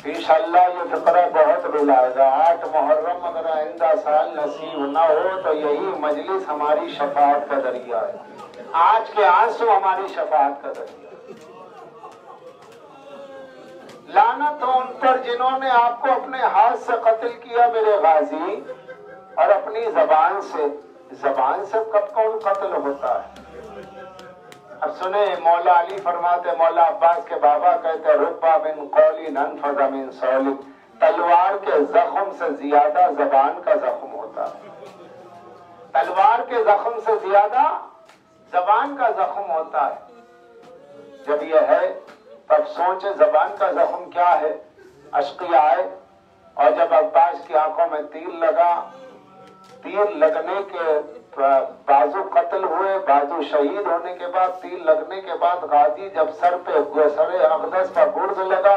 انشاءاللہ یہ فقرہ بہت رلائے گا. 8 محرم اگر آئندہ سال نصیب نہ ہو تو یہی مجلس ہماری شفاعت کا ذریعہ ہے. آج کے آنسو ہماری شفاعت کا ذریعہ ہے. لعنت ہو ان پر جنہوں نے آپ کو اپنے ہاتھ سے قتل کیا میرے غازی، اور اپنی زبان سے. زبان سے کب کون قتل ہوتا ہے؟ اب سنیں، مولا علی فرماتے، مولا عباس کے بابا کہتے ربا من قول انفذ من صول. تلوار کے زخم سے زیادہ زبان کا زخم ہوتا ہے. تلوار کے زخم سے زیادہ زبان کا زخم ہوتا ہے. جب یہ ہے تب سوچے زبان کا زخم کیا ہے. اشقی آئے اور جب عباس کی آنکھوں میں تیر لگا، تیر لگنے کے بازو قتل ہوئے، بازو شہید ہونے کے بعد، تیر لگنے کے بعد غازی جب سر اقدس پر گرز لگا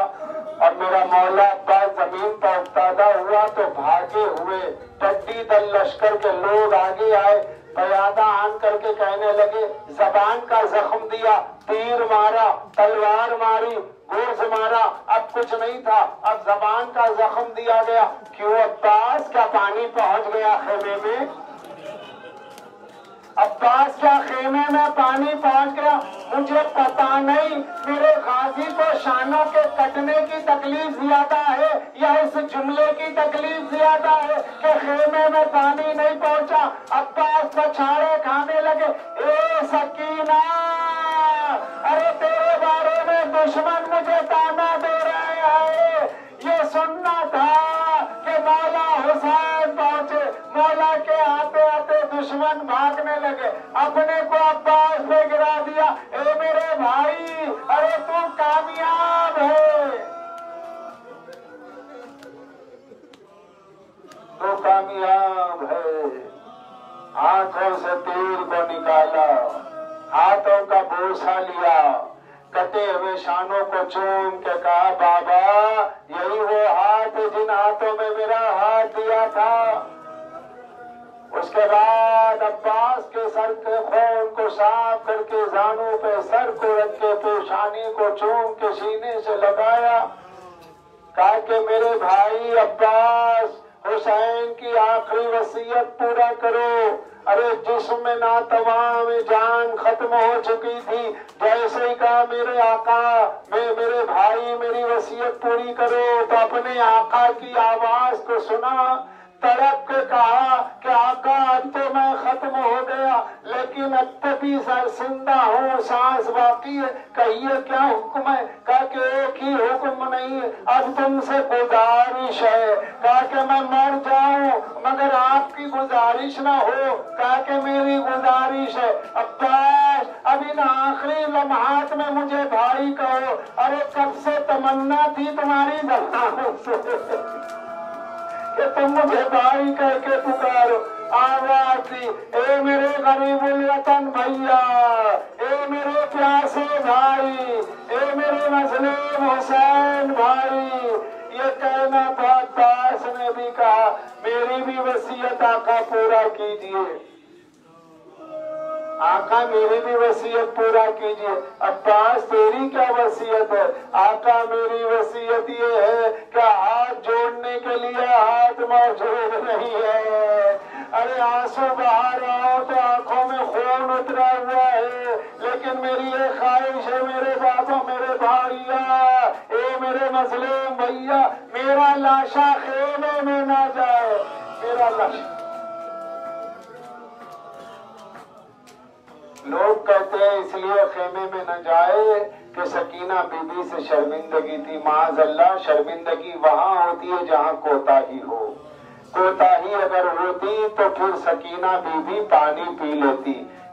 اور میرا مولا عباس زمین پر افتادہ ہوا تو بھاگے ہوئے ٹڈی دل لشکر کے لوگ آگے آئے، پیادہ آن کر کے کہنے لگے زبان کا زخم دیا، تیر مارا، تلوار ماری، گرز مارا، اب کچھ نہیں تھا، اب زبان کا زخم دیا گیا. کیوں عباس؟ کیا پانی پہنچ گیا خیمے میں؟ عباس کیا خیمے میں پانی پہنچ گیا؟ مجھے پتا نہیں میرے غازی کو شانوں کے کٹنے کی تکلیف زیادہ ہے یا اس جملے کی تکلیف زیادہ ہے کہ خیمے میں پانی نہیں پہنچا. عباس پچھاڑے کھانے لگے. اے سکینہ، ارے تیرے بارے میں دشمن مجھے تانا دے رہے ہیں. یہ سننا تھا کہ مولا حسین پہنچے. مولا کے آتے آتے دشمن بھاگنے لگے، اپنے کو عباس پہ گرا دیا. اے میرے بھائی، ارے تو کامیاب ہے، تو کامیاب ہے. آنکھوں سے تیر کو نکالا، ہاتھوں کا بوسہ لیا، کٹے ہوئے شانوں کو چوم کے کہا بابا یہی وہ ہاتھ جن ہاتھوں میں میرا ہاتھ دیا تھا. اس کے بعد عباس کے سر کے خون کو صاف کر کے زانوں پہ سر کو رکھ کے پیشانی کو چوم کے سینے سے لگایا. کہا کہ میرے بھائی عباس، حسین کی آخری وصیت پورا کرو. ارے جسم میں ناتمام جان ختم ہو چکی تھی، جیسے ہی کہا میرے آقا، میرے بھائی میری وصیت پوری کرو، تو اپنے آقا کی آواز کو سنا. تڑپ کے کہا کہ آقا اب تو میں ختم ہو گیا، لیکن اب بھی زندہ ہوں، سانس باقی ہے، کہیے کیا حکم ہے؟ کہا کہ ایک ہی حکم نہیں ہے، اب تم سے گزارش ہے. کہا کہ میں مر جاؤں مگر آپ کی گزارش نہ ہو. کہا کہ میری گزارش ہے عباس، اب ان آخری لمحات میں مجھے بھائی کہو. ارے کب سے تمنا تھی تمہاری زبان سے کہ تم مجھے بھائی کہہ کے پکارو. آواز دی، اے میرے غریب الوطن بھیا، اے میرے پیاسے بھائی، اے میرے مظلوم حسین بھائی. یہ کہنا تھا. عباس نے بھی کہا میری بھی وصیت آقا پورا کیجئے، آقا میری بھی وصیت پورا کیجئے. عباس تیری کیا وصیت ہے؟ آقا میری وصیت یہ ہے کہ ہاتھ جوڑنے کے لیے ہاتھ موجود نہیں ہے. ارے آنسو بہا رہا ہوں تو آنکھوں میں خون اترا ہوا ہے، لیکن میری یہ خواہش ہے میرے بابا، میرے بھائیا، اے میرے مظلوم بھیا، میرا لاشا خیمے میں نہ جائے. میرا لاشا، لوگ کہتے ہیں اس لیے خیمے میں نہ جائے کہ سکینہ بی بی سے شرمندگی تھی. معاذ اللہ، شرمندگی وہاں ہوتی ہے جہاں کوتاہی ہو. کوتاہی اگر ہوتی ہوتی تو پھر سکینہ بیوی پانی پی لیتی،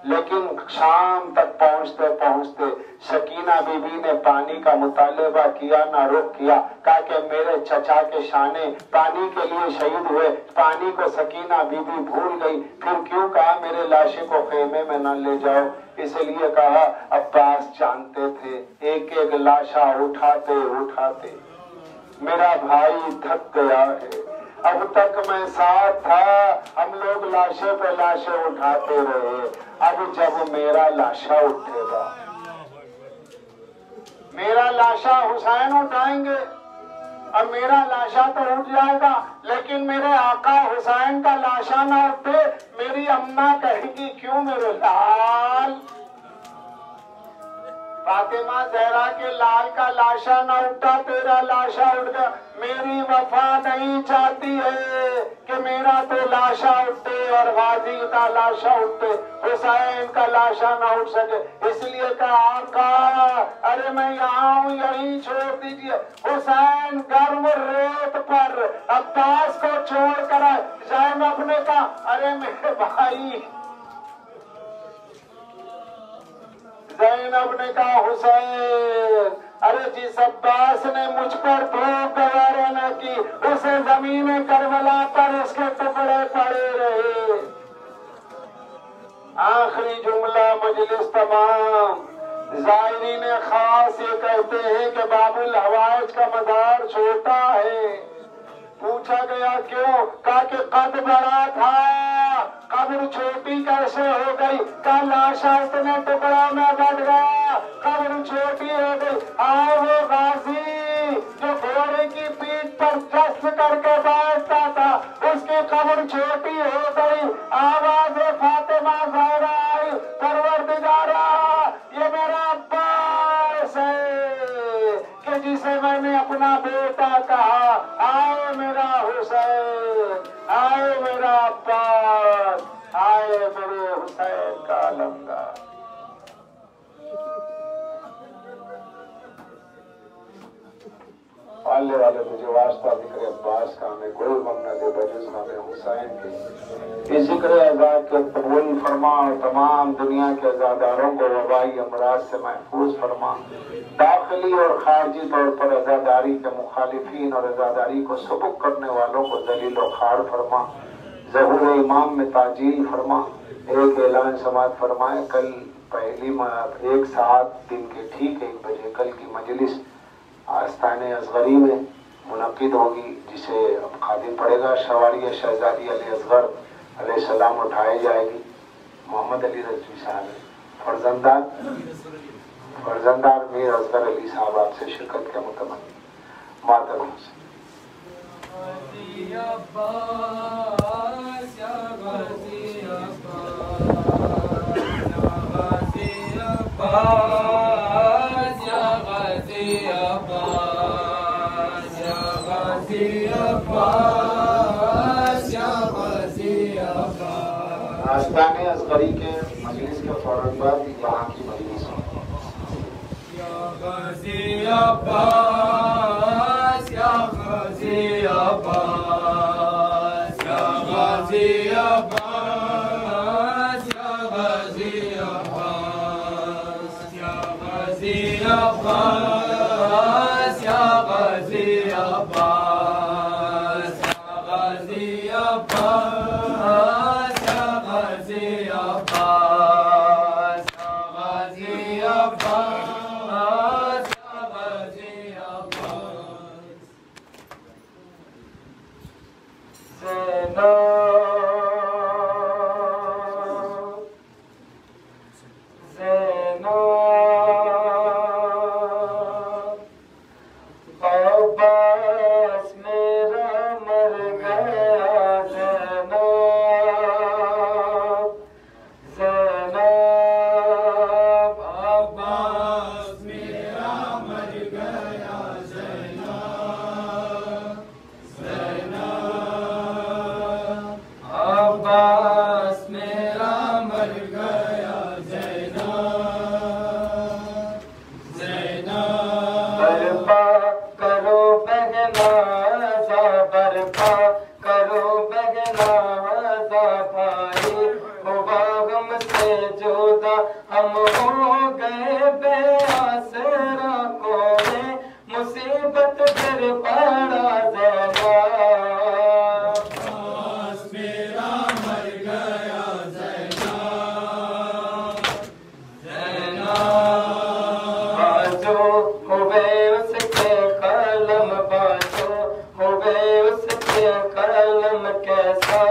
لیکن شام تک پہنچتے پہنچتے سکینہ بیوی نے پانی کا مطالبہ کیا، نہ رخ کیا، کہا کہ میرے چچا کے شانے پانی کے لیے شہید ہوئے، پانی کو سکینہ بیوی بھول گئی، پھر کیوں کہا میرے لاشے کو خیمے میں نہ لے جاؤ، اس لیے کہا عباس جانتے تھے ایک ایک لاشا اٹھاتے اٹھاتے میرا بھائی تھک گیا ہے، اب تک میں ساتھ تھا، ہم لوگ لاشے پہ لاشے اٹھاتے رہے، اب جب میرا لاشا اٹھے گا، میرا لاشا حسین اٹھائیں گے، اب میرا لاشا تو اٹھ جائے گا، لیکن میرے آقا حسین کا لاشا نہ اٹھے، میری اماں کہے گی کیوں میرے لال، فاطمہ زہرا کے لال کا لاشا نہ اٹھا، تیرا لاشا اٹھ گیا، میری وفا نہیں چاہتی ہے کہ میرا تو لاشا اٹھے اور غازی کا لاشا اٹھے، حسین کا لاشا نہ اٹھ سکے، اس لیے کہا آقا ارے میں یہاں ہوں یہیں چھوڑ دیجئے، حسین گرم ریت پر عباس کو چھوڑ کر آئے، زینب نے کہا ارے میرے بھائی، زینب نے کہا حسین ارے جس عباس نے مجھ پر دھوپ گوارا نہ کی، اسے زمین کربلا پر اس کے ٹکڑے پڑے رہے۔ آخری جملہ مجلس تمام، زائرین خاص یہ کہتے ہیں کہ باب الحوائج کا مدار چھوٹا ہے، پوچھا گیا کیوں، کہا کہ قد بڑا تھا، قبر چھوٹی کیسے ہو گئی، کہا لاشا اتنے ٹکڑوں میں بٹ گیا، قبر چھوٹی ہو گئی، آئے وہ غازی جو گھوڑے کی پیٹھ پر جس کر کے بیٹھتا تھا، اس کی قبر چھوٹی ہو گئی، آواز فاطمہ زہرا آئی، پروردگارا یہ میرا عباس ہے کہ جسے میں نے اپنا بیٹا کہا، آئے میرا حسین، آئے میرا عباس، آئے میرے حسین کا علمدار۔ پالنے والے مجھے واسطہ ذکر عباس کا ہمیں کوئی غم نہ دے بجز غم حسین کے، یہ ذکر عزاد کے قبول فرما اور تمام دنیا کے عزاداروں کو وبائی امراض سے محفوظ فرما، داخلی اور خارجی طور پر عزاداری کے مخالفین اور عزاداری کو سبک کرنے والوں کو ذلیل و خوار فرما، ظہور امام میں تعجیل فرما۔ ایک اعلان سماعت فرمائے، کل پہلی 1 ساعت دن کے ٹھیک 1 بجے کل کی مجلس آستان اصغری میں منعقد ہوگی، جسے اب خادم پڑے گا، شواری شہزادی علی اصغر علیہ السلام اٹھائے جائے گی، محمد علی رضوی صاحب، فرزندار میر اصغر علی صاحب آپ سے شرکت کے متمنی، ماتم حسین۔ آستان اصغری کے مجلس کے فوراً بعد یہاں کی مجلس یا غازی عباس، یا غازی عباس، یا غازی عباس، یا غازی عباس، یا غازی عباس، یا غازی عباس، یا غازی عباس، عالم کیسا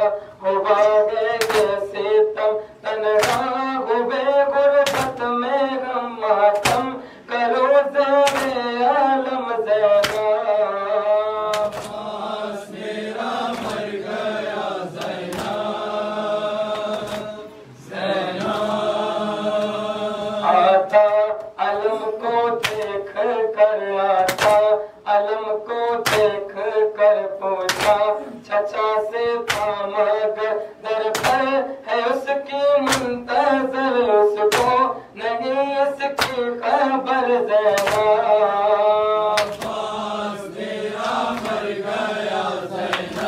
ہوا ہے جیسے تم تنہا ہوئے غربت میں غم ماتم کرو زیر عالم زینب میرا مر گیا زینب آتا علم کو دیکھ کر آتا علم کو دیکھ کر پوچھا چچا سے تھا مگر در پر ہے اس کی منتظر اس کو نہیں اس کی خبر زینب میرا مر گیا زینب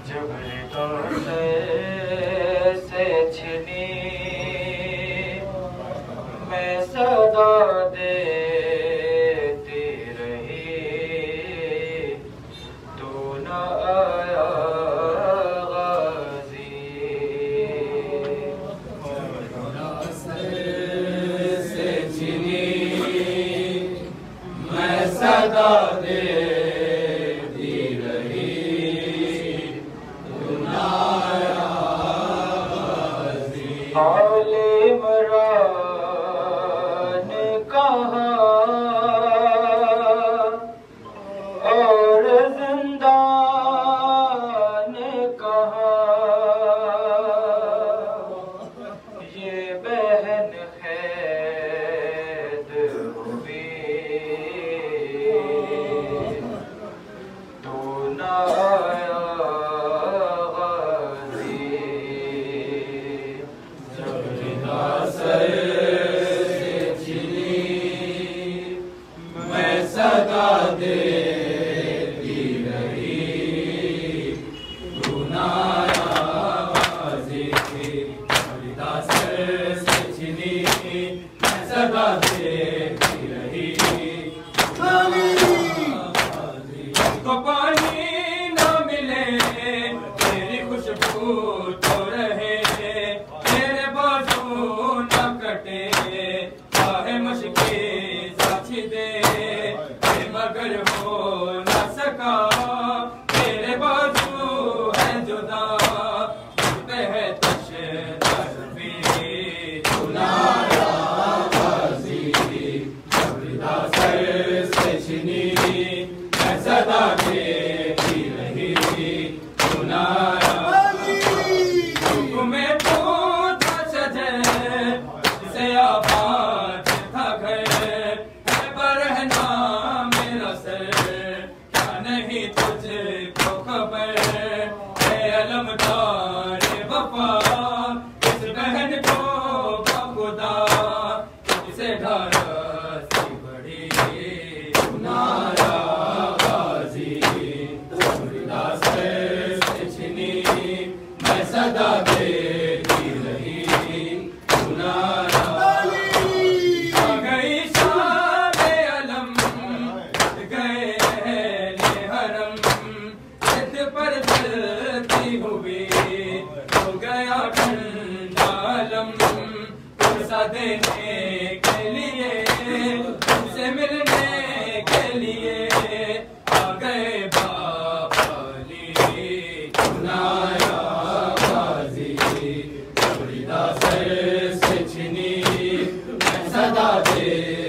جب سے چھنی میں صدا دیتی رہی تو نہ آیا غازی سے چھنی میں صدا دیتی رہی عمران کہا اور زندان کہا یہ بہن قید ہوئی تو نہ آیا صدا دیتی رہی تو نہ آیا غازی خریدا سر سے چھنی میں صدا دیتی رہی کو پانی نہ ملے تیری خوشبو تو رہے تیرے بازو نہ کٹے چاہے مشکل سچ دے مگر ہو نہ سکا تیرے بازو ہے جدا جھکتے ہے تشدد بھی تو نہ آیا غازی خریدا سر سے چھنی میں صدا دیتی رہی تو نہ آیا تمہیں پوچھا شجر سے آباد تھا گھر برہنا میرا سر کیا نہیں تجھ کو خبر اے علمدار وفا اس بہن کو بخدا اسے ڈھارا سی بڑی تو نہ آیا غازی خریدا سر سے چھنی میں صدا دیتی رہی تو نہ آیا دینے کے لیے تم سے ملنے کے لیے آ گئے باپ علی تو نہ آیا غازی خریدا سر سے چھنی میں صدا دے